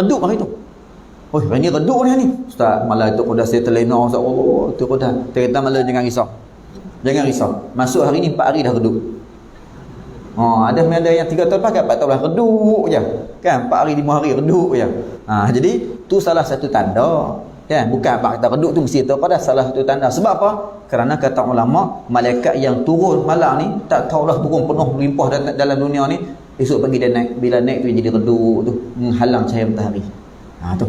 Redup hari tu. Hari ni redup ni. Ustaz, malam tu Qadar saya terlena. Allah, tu Qadar. Dia kata malam jangan risau. Jangan risau. Masuk hari ni 4 hari dah redup. Ada yang 3 tahun lepas 4 tahun lepas redup je. Kan 4 hari 5 hari redup je. Jadi tu salah satu tanda. Kan bukan apa kata redup tu mesti tahu pada salah satu tanda. Sebab apa? Kerana kata ulama, malaikat yang turun malam ni tak tahulah turun penuh melimpah dalam dunia ni, esok pagi dia naik. Bila naik tu jadi redup tu, menghalang cahaya matahari. Tu.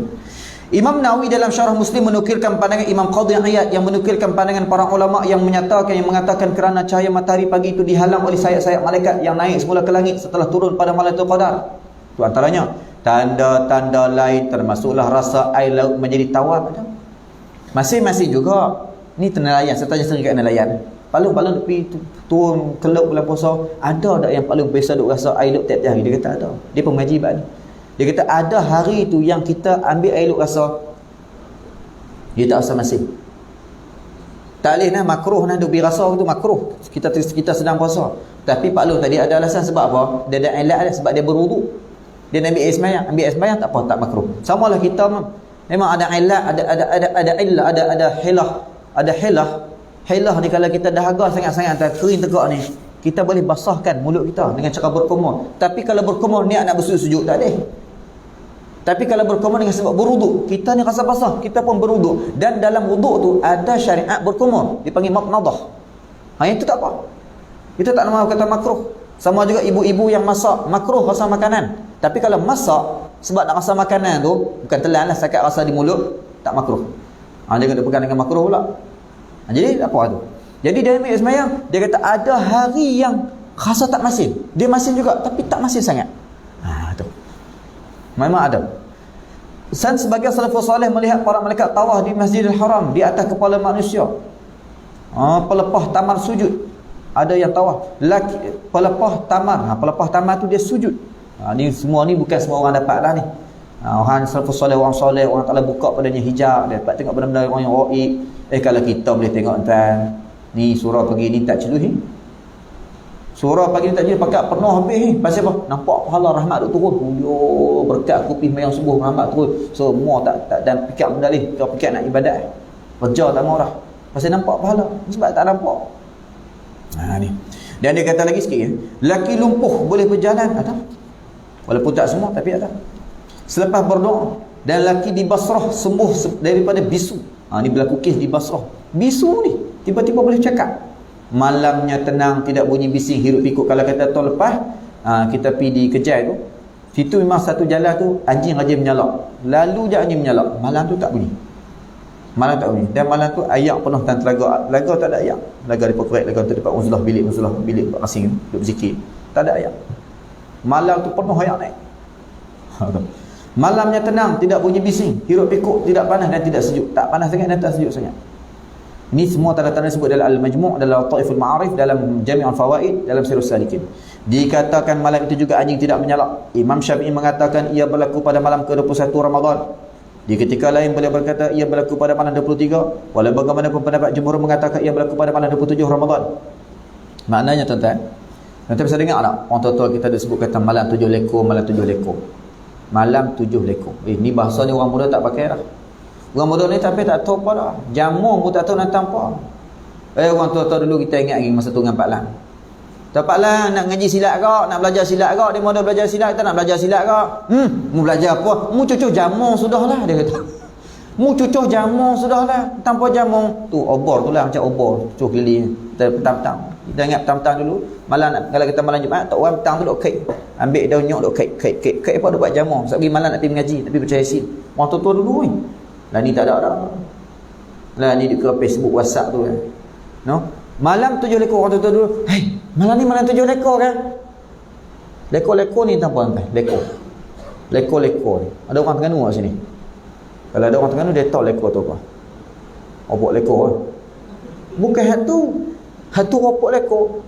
Imam Nawawi dalam Syarah Muslim menukilkan pandangan Imam Qadhi Iyad yang menukilkan pandangan para ulama yang mengatakan kerana cahaya matahari pagi itu dihalang oleh sayap-sayap malaikat yang naik semula ke langit setelah turun pada Lailatul Qadar. Itu antaranya tanda-tanda lain termasuklah rasa air laut menjadi tawar. Masing-masing juga ni nelayan, saya tanya sering kat nelayan. Paling tepi turun kelab bulan puasa, ada tak yang paling biasa duk rasa air laut tiap-tiap hari? Dia kata ada. Dia pun mengaji bab ni. Dia kata ada hari tu yang kita ambil air laut rasa dia tak rasa masin. Tak boleh nak makruh nak duk birasa tu makruh. Kita sedang puasa. Tapi Pak Long tadi ada alasan sebab apa? Dia ada ilat dia sebab dia berwuduk. Dia nak ambil air sembahyang tak apa, tak makruh. Samalah kita memang ada ilat, ada illah, ada hilah. Ada hilah ni kalau kita dahaga sangat-sangat tak kering tegak ni, kita boleh basahkan mulut kita dengan cara berkumur. Tapi kalau berkumur niat nak bersujud tak ada. Tapi kalau berkumur dengan sebab berwuduk, kita ni rasa basah, kita pun berwuduk. Dan dalam wuduk tu ada syariat berkumur, dipanggil maqnadah. Itu tak apa. Itu tak nama kata makruh. Sama juga ibu-ibu yang masak, makruh rasa makanan. Tapi kalau masak sebab nak rasa makanan tu, bukan telan lah, setakat rasa di mulut, tak makruh. Dia kena pegang dengan makruh pula. Jadi apa tu? Jadi dia ambil sembahyang, dia kata ada hari yang Rasa tak masin. Dia masin juga tapi tak masin sangat. Tu. Memang ada. Dan sebagai salafus soleh melihat para malaikat tawaf di Masjidil Haram di atas kepala manusia. Pelepah tamar sujud. Ada yang tawaf pelepah tamar. Pelepah tamar tu dia sujud. Ni semua ni bukan semua orang dapat lah ni. Orang salafus soleh, orang soleh, orang Taala buka padanya hijab, dia dapat tengok benda-benda orang yang raib. Kalau kita boleh tengok tuan, ni surah pagi ni tak celuh ni. Surah pagi ni tak celuh pakat penuh habis ni. Pasal apa? Nampak pahala rahmat tu turun. Yo, berkat kupih mayang subuh rahmat turun. Semua tak dan fikir benda ni, kau fikir nak ibadat. Kerja tak mau dah. Pasal nampak pahala. Sebab tak nampak. Ni. Dan dia kata lagi sikit laki lumpuh boleh berjalan ada. Walaupun tak semua tapi ada. Selepas berdoa dan laki di Basrah sembuh daripada bisu. Ni berlaku kes di Basrah. Bisu ni tiba-tiba boleh cakap. Malamnya tenang, tidak bunyi bising hiruk pikuk. Kalau kata tahun lepas kita pergi di Kejai tu, situ memang satu jalan tu anjing rajin menyalak. Lalu je anjing menyalak. Malam tu tak bunyi. Malam tak bunyi. Dan malam tu ayak penuh dan telaga. Telaga tak ada ayak. Telaga depa korek, telaga tu depa uzlah bilik asing duduk berzikir. Tak ada ayak. Malam tu penuh ayak naik. Malamnya tenang, tidak bunyi bising, hiruk pikuk, tidak panas dan tidak sejuk. Tak panas sangat dan tak sejuk sangat. Ini semua tanda-tanda disebut dalam Al-Majmu', dalam Taiful Ma'arif, dalam Jami'ul Fawaid, dalam Sirrus Salikin. Dikatakan malam itu juga anjing tidak menyalak. Imam Syafi'i mengatakan ia berlaku pada malam ke-21 Ramadan. Di ketika lain beliau berkata ia berlaku pada malam 23. Walau bagaimanapun pendapat jumhur mengatakan ia berlaku pada malam 27 Ramadan. Maknanya tuan-tuan, nanti bisa dengar tak? Orang tua-tua kita ada sebut kata malam 7 lekor, malam 7 lekor. Malam 7 lekor. Ni bahasa ni orang muda tak pakai dah. Orang muda ni tapi tak tahu apa dah. Jamu pun tak tahu nak apa. Orang tua-tua dulu kita ingat lagi masa tu dengan Pak Lang. Pak Lang nak ngaji silat ke? Nak belajar silat ke? Dia mau belajar silat, kita nak belajar silat ke? Mu belajar apa? Mu cucuk jamu sudahlah, dia kata. Mu cucuk jamu sudahlah. Tanpa jamu tu obor tu lah, macam obor cucuk keliling petang-petang. Kita ingat petang-petang dulu. Malam kalau kita malam Jumaat, tok orang petang tu duk kek. Ambil daun nyok duk kek apa duk buat jamu. Sebab pergi malam nak pergi mengaji, tapi percaya sin. Orang tua-tua dulu ni. Lah ni tak ada dah. Lah ni dekat Facebook, WhatsApp tu kan. No? Malam 7 lekor orang tua-tua dulu. Hei, malam ni malam 7 lekor kan? Lekor-lekor ni tanpa kan? Lekor-lekor ni. Ada orang Terengganu kat sini. Kalau ada orang Terengganu dia tahu lekor tu apa. Opok lekor lah. Bukan hatu. Hatu opok lekor.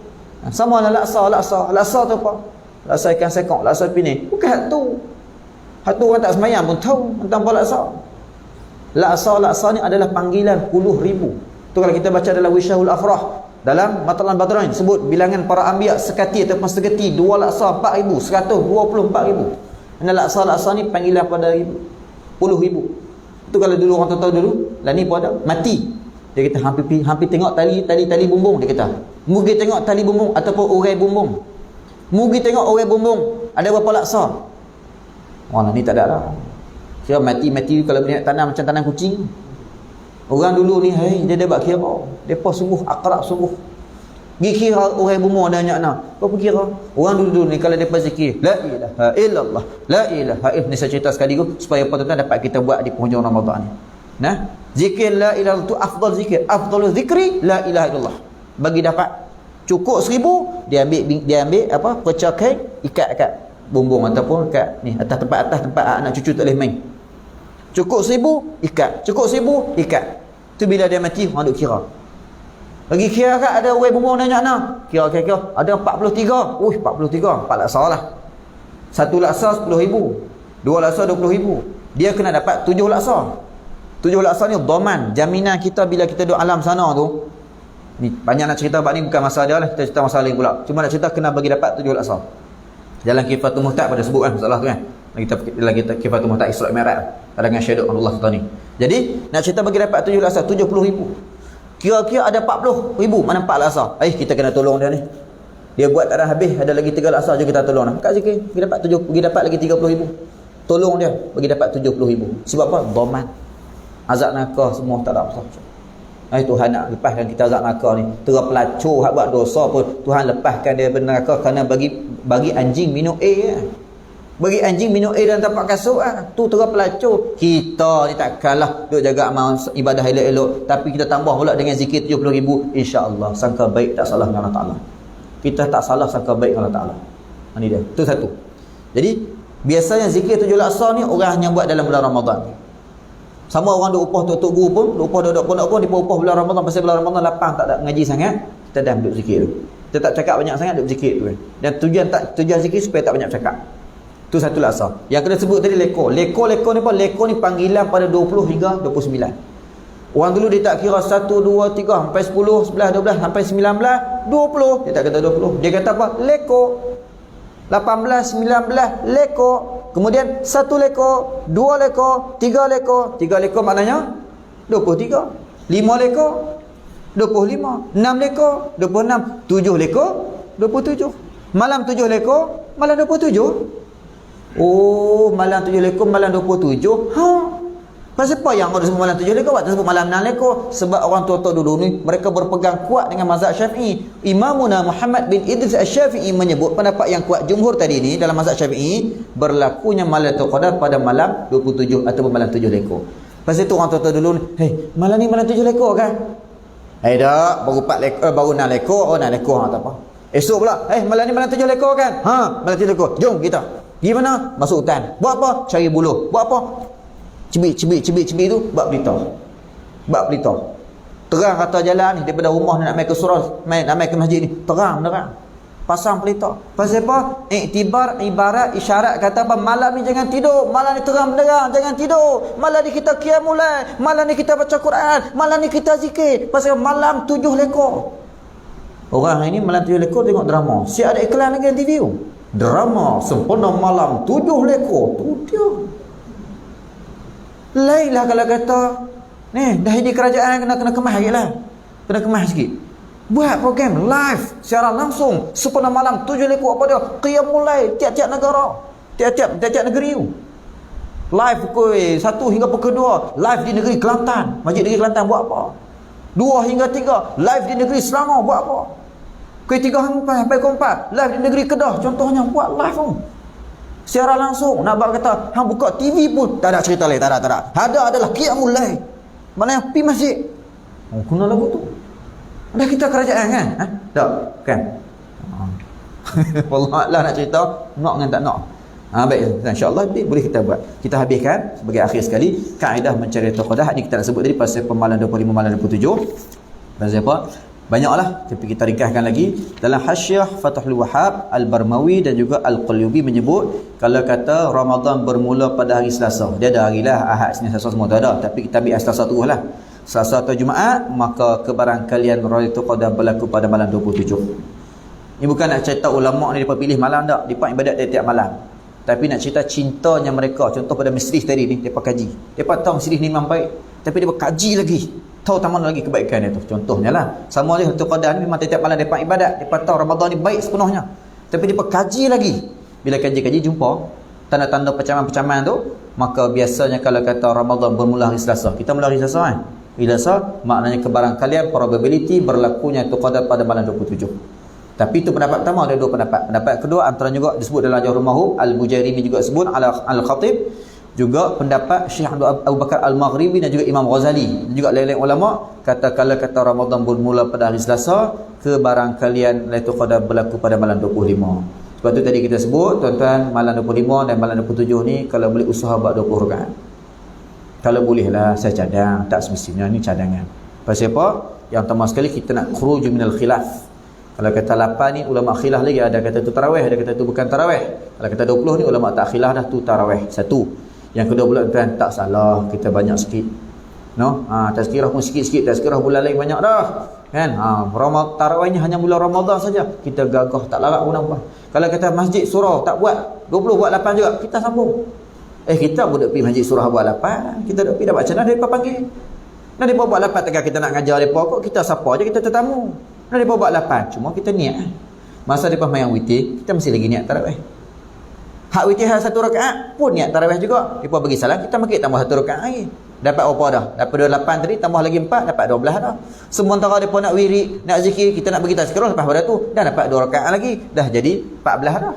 Sama lah laksa. Laksa tu apa? Laksa ikan sekok, laksa pining. Bukan hatu. Hatu orang tak semayang pun tahu tentang apa laksa. Laksa ni adalah panggilan puluh ribu. Tu kalau kita baca dalam Wisyahul Afrah, dalam Matalan Badrain sebut bilangan para anbiya sekati ataupun segeti 2 laksa 4,000, 124,000. Ana laksa ni panggilan pada puluh ribu. Tu kalau dulu orang tahu dulu, lah ni pun ada mati. Dia kata hampir tengok tali bumbung, dia kata. Mugi tengok tali bumbung ataupun urai bumbung. Mugi tengok urai bumbung, ada berapa laksa? Orang ni tak ada lah. Kira mati kalau melihat tanam macam tanam kucing. Orang dulu ni dia buat kira. Depa sungguh akrab sungguh. Gi kira orang bumbung ada banyak nak. Apa kira? Orang dulu ni kalau depa zikir la ilaha illallah, la ilaha illallah. Ni saya cerita sekali tu supaya tuan-tuan dapat kita buat di penghujung Ramadan ni. Nah, zikir la ilaha illallah tu afdal zikir. Afdalul zikri la ilaha illallah. Bagi dapat cukup 1,000, dia ambil apa? Pecah kek, ikat kat bumbung ataupun kat ni atas tempat anak cucu tak boleh main. Cukup 1,000 ikat, cukup 1,000 ikat. Tu bila dia mati orang duk kira. Bagi kira kat ada orang bumbung banyak nak. Kira ada 43. 43, 4 laksa lah. 1 laksa 10,000. 2 laksa 20,000. Dia kena dapat 7 laksa. 7 laksa ni dhaman, jaminan kita bila kita duduk alam sana tu. Ni banyak nak cerita bab ni bukan masalah dia lah, kita cerita masalah lain pula. Cuma nak cerita kena bagi dapat 7 laksa. Dalam Kifatul Muhtaq pada sebut kan masalah tu kan. Kita Kifatul Muhtaq Isra' Mi'raj dengan Syaikhul Allah Tani. Jadi nak cerita bagi dapat 7 laksa 70,000. Kira-kira ada 40,000, mana 4 laksa. Kita kena tolong dia ni. Dia buat tak dah habis, ada lagi 3 laksa je kita tolong dah. Kat sikit bagi dapat lagi 30,000. Tolong dia bagi dapat 70,000. Sebab apa? Dhaman. Azab neraka semua tak ada apa-apa. Tuhan nak lepaskan kita azab neraka ni. Terpelacur hak buat dosa pun Tuhan lepaskan dia dari neraka kerana bagi anjing minum air. Bagi anjing minum air dan tapak kasut tu terpelacur. Kita ni tak kalah duk jaga amal ibadah elok-elok, tapi kita tambah pula dengan zikir 70,000, insya-Allah sangka baik tak salah dengan Allah Taala. kita tak salah sangka baik Allah Ta'ala. Ini dia, itu satu. Jadi biasanya zikir 7 laksa ni orang hanya buat dalam bulan Ramadan. Sama orang duk upah tok guru pun, duk upah duk pun dia upah bulan Ramadan, pasal bulan Ramadan lapang tak ada ngaji sangat, kita dah duk zikir. Kita tak cakap banyak sangat, duk zikir tu kan. Dan tujuan zikir supaya tak banyak cakap. Tu satu laksa. Yang kena sebut tadi leko. Leko ni apa? Leko ni panggilan pada 20 hingga 29. Orang dulu dia tak kira 1, 2, 3 sampai 10, 11, 12 sampai 19, 20. Dia tak kata 20. Dia kata apa? Leko. 18, 19 leko. Kemudian 1 leko, 2 leko, 3 leko. 3 leko maknanya 23. 5 leko 25. 6 leko 26. 7 leko 27. Malam 7 leko, malam 27. Oh, malam 7 leko, malam 27. Pasal apa yang orang sebut malam 7 leko, waktu sebut malam 6 leko? Sebab orang tua-tua dulu ni mereka berpegang kuat dengan mazhab Syafi'i. Imamuna Muhammad bin Idris Asy-Syafi'i menyebut pendapat yang kuat jumhur tadi ni dalam mazhab Syafi'i, berlakunya Lailatul Qadar pada malam 27 ataupun malam 7 leko. Pasal tu orang tua-tua dulu ni, "Hei, malam ni malam 7 leko kan?" Tak, baru 4 leko, baru 6 leko, oh 6 leko tak apa. Esok pula, malam ni malam 7 leko kan? Malam 7 leko. Jom kita. Pergi mana? Masuk hutan. Buat apa? Cari buluh. Buat apa? Cibik tu bab pelita. Bab pelita. Terang kata jalan ni daripada rumah nak mai ke surau, nak mai ke masjid ni, terang. Pasang pelita. Pasal apa? Iktibar ibarat isyarat kata apa? Malam ni jangan tidur. Malam ni terang benderang, jangan tidur. Malam ni kita qiyamul lail, malam ni kita baca Quran, malam ni kita zikir. Pasal malam 7 lekor. Orang hari ni malam 7 lekor tengok drama. Siap ada iklan lagi di TV tu. Drama sempena malam 7 lekor. Tu dia. Lainlah kalau kata ni dah jadi kerajaan kena kemas sikit lah. Kena kemas sikit. Buat program live secara langsung sempena malam 7 lekor apa dia? Qiyamul lail tiap-tiap negara. Tiap-tiap negeri tu. Live pukul 1 hingga pukul 2. Live di negeri Kelantan. Masjid negeri Kelantan buat apa? 2 hingga 3. Live di negeri Selangor buat apa? Pukul 3 sampai pukul 4. Live di negeri Kedah contohnya buat live tu. Secara langsung. Nak kata hang buka TV pun tak ada cerita lain, tak ada. Ada adalah qiyamul lail. Mana yang pergi masjid. Kena lagu tu. Dah kita kerajaan kan? Tak, kan? Wallahualam nak cerita nak dengan tak nak. Baik, insya-Allah boleh kita buat. Kita habiskan sebagai akhir sekali kaedah mencari Lailatul Qadar ni kita nak sebut tadi pasal malam 25 malam 27. Pasal apa? Banyaklah, tapi kita ringkaskan lagi. Dalam Hasyiah Fathul Wahhab Al-Barmawi dan juga Al-Qalyubi menyebut kalau kata Ramadan bermula pada hari Selasa, dia ada hari lah, Ahad, Isnin, Selasa semua tak ada, tapi kita ambil Selasa terus lah. Selasa atau Jumaat, maka kebarangkalian Lailatul Qadar berlaku pada malam 27. Ini bukan nak cerita ulama ni depa pilih malam tak, depa ibadat tiap malam. Tapi nak cerita cintanya mereka. Contoh pada majlis tadi ni, depa kaji. Depa tahu majlis ni memang baik, tapi depa kaji lagi. Tahu taman lagi kebaikan dia tu. Contohnya lah, sama je Lailatul Qadar ni memang tiap malam depa ibadat. Depa tahu Ramadan ni baik sepenuhnya. Tapi depa kaji lagi. Bila kaji-kaji jumpa tanda-tanda percaman-percaman tu, maka biasanya kalau kata Ramadan bermula hari Selasa, kita mula hari Selasa kan? Selasa maknanya kebarangkalian probability berlakunya Lailatul Qadar pada malam 27. Tapi itu pendapat pertama, ada dua pendapat. Pendapat kedua antara juga disebut dalam Jawharul Mahu, Al-Bujairimi juga sebut, Al-Khatib juga pendapat Syekh Abu Bakar Al-Maghribi dan juga Imam Ghazali dan juga lain-lain ulama kata kalau kata Ramadan bermula pada hari Selasa, kebarangkalian Lailatul Qadar berlaku pada malam 25. Sebab tu tadi kita sebut tuan-tuan, malam 25 dan malam 27 ni kalau boleh usaha buat 20 rakaat. Kalau boleh lah, saya cadang, tak semestinya ni cadangan. Pasal apa? Yang pertama sekali kita nak khuruj minal khilaf. Kalau kata 8 ni ulama khilaf lagi, ada kata tu tarawih, ada kata tu bukan tarawih. Kalau kata 20 ni ulama tak khilaf dah, tu tarawih. Satu. Yang kedua pula tuan, tak salah kita banyak sikit. Tazkirah pun sikit-sikit, tazkirah bulan lain banyak dah. Kan? Tarawihnya hanya bulan Ramadan saja. Kita gagah tak larat pun apa. Kalau kata masjid surau tak buat 20 buat 8 juga, kita sambung. Kita pun duk pergi masjid surau buat 8. Kita duk pergi dah baca nah depa panggil. Nah depa buat 8 tengah kita nak ngajar depa kok, kita siapa je kita tetamu. Nah depa buat 8, cuma kita niat. Masa depa mayang witir, kita mesti lagi niat tarawih. Hak witir hal 1 rakaat pun niat tarawih juga. Depa bagi salam, kita makin tambah 1 rakaat lagi. Dapat apa dah? Dapat 28 tadi tambah lagi 4, dapat 12 dah. Sementara depa nak wirid, nak zikir, kita nak bagi tazkirah lepas pada tu dah dapat 2 rakaat lagi. Dah jadi 14 dah.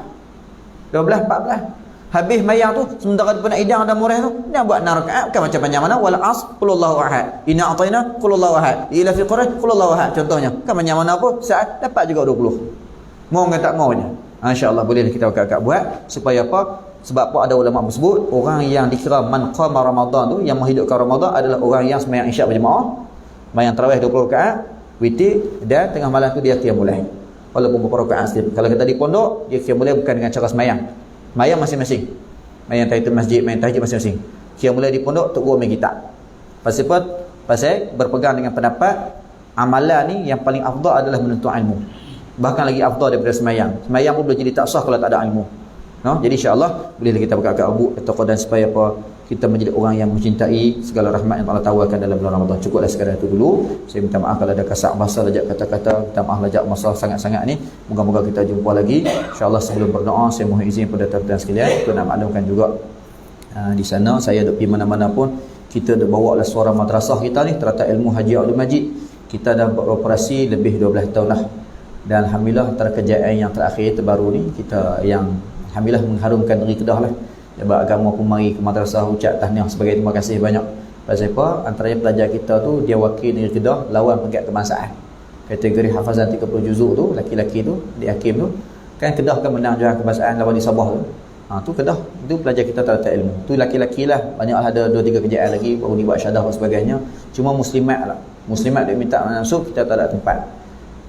12 14. Habis mayang tu sementara depa nak idang dan murah tu, dia buat 6 rakaat bukan macam panjang mana wal as qul huwallahu ahad. Inna a'tayna qul huwallahu ahad. Ila fi quraish qul huwallahu ahad contohnya. Kan panjang mana apa saat dapat juga 20. Mau dengan tak mau je. InsyaAllah boleh kita agak-agak buat. Supaya apa? Sebab apa ada ulama bersebut, orang yang dikira man qama Ramadan tu, yang menghidupkan Ramadan adalah orang yang sembahyang Isyak berjemaah, sembahyang tarawih 20 rakaat, witir, dan tengah malam tu dia qiyamul lail. Walaupun beberapa rakaat sikit. Kalau kita di pondok, dia qiyamul lail bukan dengan cara sembahyang. Sembahyang masing-masing. Sembahyang tahiyatul masjid, sembahyang tahajud masing-masing. Qiyamul lail di pondok untuk guru main kitab. Pasal apa? Pasal berpegang dengan pendapat amalan ni yang paling afdal adalah menuntut ilmu. Bahkan lagi afdal daripada sembahyang. Sembahyang pun boleh jadi tak sah kalau tak ada ilmu. No? Jadi insya-Allah bolehlah kita berkata abu atau dan supaya apa kita menjadi orang yang mencintai segala rahmat yang Allah tawarkan dalam bulan Ramadan. Cukuplah sekadar itu dulu. Saya minta maaf kalau ada kasar bahasa, lajak kata-kata, minta maaf lajak masalah sangat-sangat ni. Moga-moga kita jumpa lagi. Insya-Allah sebelum berdoa saya mohon izin kepada tuan-tuan sekalian, kita nak maklumkan juga di sana saya duk pergi mana-mana pun kita dah bawa lah suara madrasah kita ni, Teratak Ilmu Haji Abdul Majid. Kita dah beroperasi lebih 12 tahun dah. Dan alhamdulillah antara kejayaan yang terakhir terbaru ni kita yang alhamdulillah mengharumkan negeri Kedah lah. Sebab agama pun mari ke madrasah ucap tahniah sebagai terima kasih banyak. Pasal apa? Antaranya pelajar kita tu dia wakil negeri Kedah lawan peringkat kebangsaan. Kategori hafazan 30 juzuk tu, laki-laki tu, di hakim tu, kan Kedah kan menang juara kebangsaan lawan di Sabah tu. Tu Kedah, itu pelajar kita Teratak Ilmu. Tu laki-laki lah, banyak ada 2-3 kejayaan lagi baru ni buat syahadah dan sebagainya. Cuma muslimat lah. Muslimat dia minta masuk, kita tak ada tempat.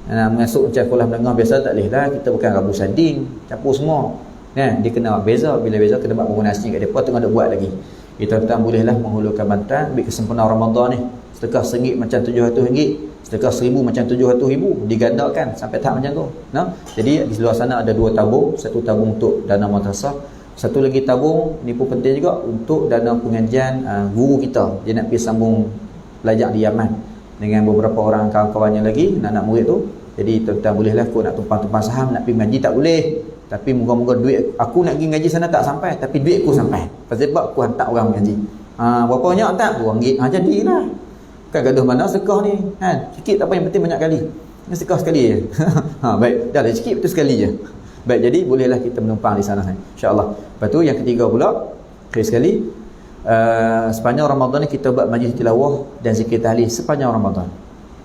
Mengasuh macam sekolah menengah biasa tak boleh lah. Kita bukan rabu sanding, campur semua. Dia kena beza, bila beza kena buat bangunan sini kat depa tengah nak buat lagi. Tuan-tuan bolehlah menghulurkan bantuan ambil kesempurnaan Ramadan ni. Sedekah RM1 macam RM700, sedekah RM1,000 macam RM700,000, digandakan sampai tahap macam tu. Jadi di luar sana ada 2 tabung, satu tabung untuk dana madrasah, satu lagi tabung ni pun penting juga untuk dana pengajian guru kita. Dia nak pergi sambung belajar di Yaman dengan beberapa orang kawan-kawannya lagi, anak-anak murid tu. Jadi tuan-tuan bolehlah kau nak tumpang-tumpang saham, nak pergi ngaji tak boleh. Tapi moga-moga duit aku nak pergi ngaji sana tak sampai, tapi duit aku sampai. Pasal sebab aku hantar orang ngaji. Berapa banyak hantar? RM2. Jadilah. Kan gaduh mana sedekah ni, kan? Sikit tak apa, yang penting banyak kali. Ini sedekah sekali je. Baik, dah sikit betul sekali je. Baik, jadi bolehlah kita menumpang di sana, insya-Allah. Lepas tu yang ketiga pula, akhir sekali, sepanjang Ramadan ni kita buat majlis tilawah dan zikir tahlil sepanjang Ramadan.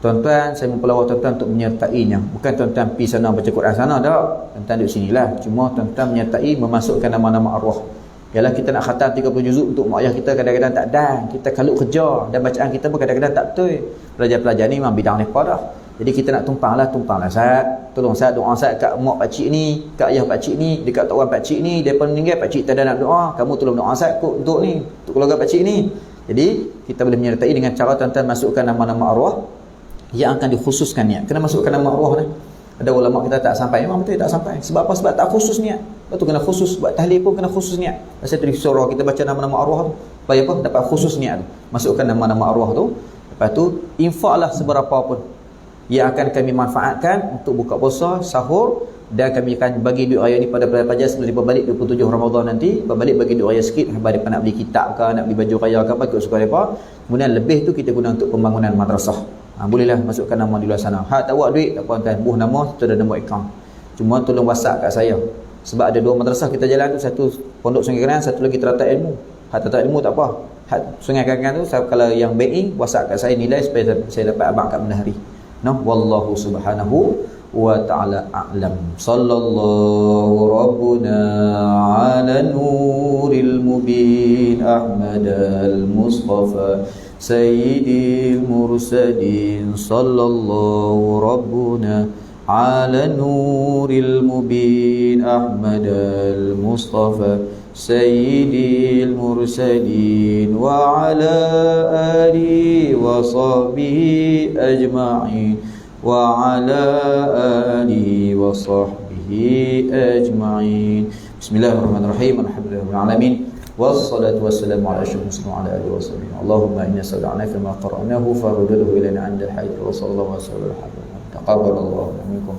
Tuan-tuan, saya mempelawar tuan-tuan untuk menyertainya. Bukan tuan-tuan pergi sana baca Quran sana dah. Tuan-tuan duduk sinilah. Cuma tuan-tuan menyertai, memasukkan nama-nama arwah. Yalah kita nak khatam 30 juzuk untuk mak ayah kita kadang-kadang tak dan. Kita kalut kerja dan bacaan kita pun kadang-kadang tak betul. Pelajar-pelajar ni memang bidang mereka dah. Jadi kita nak tumpanglah Ustaz. Tolong Ustaz doa Ustaz kat mak pakcik ni, kat ayah pakcik ni, dekat tok orang pakcik ni, depa meninggal pakcik tak ada nak doa. Kamu tolong doa Ustaz untuk ni, untuk keluarga pakcik ni. Jadi kita boleh menyertai dengan cara tuan-tuan masukkan nama-nama arwah yang akan dikhususkan niat. Kena masukkan nama arwah ni. Ada ulama kita tak sampai, memang betul tak sampai. Sebab apa? Sebab tak khusus niat. Lepas tu kena khusus, buat tahlil pun kena khusus niat. Pasal tu di surah kita baca nama-nama arwah tu. Supaya apa? Dapat khusus niat tu. Masukkan nama-nama arwah tu. Lepas tu infaklah seberapa pun yang akan kami manfaatkan untuk buka puasa, sahur, dan kami akan bagi duit raya ni pada pelajar sebelum dia balik 27 Ramadan nanti. Balik bagi duit raya sikit, mereka nak beli kitab ke, nak beli baju raya ke apa, ikut suka mereka. Kemudian lebih tu kita guna untuk pembangunan madrasah. Bolehlah masukkan nama di luar sana. Hak tak buat duit tak apa tuan, buh nama tu ada nombor akaun. Cuma tolong WhatsApp kat saya. Sebab ada 2 madrasah kita jalan tu, satu Pondok Sungai Kanan, satu lagi Teratak Ilmu. Hak Teratak Ilmu tak apa. Hak Sungai Kanan tu kalau yang banking WhatsApp kat saya nilai supaya saya dapat abang kat benda hari. Wallahu subhanahu wa ta'ala a'lam. Sallallahu rabbuna ala nuril mubin Ahmad al-Mustafa Sayyidil Mursalin. Sallallahu rabbuna ala nuril mubin Ahmad al-Mustafa Sayyidil Mursalin wa ala alihi wa sahbihi ajma'in wa ala alihi wa sahbihi ajma'in. Bismillahirrahmanirrahim. Alhamdulillahirabbil alamin. Wassalatu wassalamu ala asyrafil mursalin wa ala alihi wa sahbihi. Allahumma inna sala'naka ma qara'nahu farudduhu ilaina 'inda al-hayy wa sallallahu wa sallam. Taqabbalallahu minkum.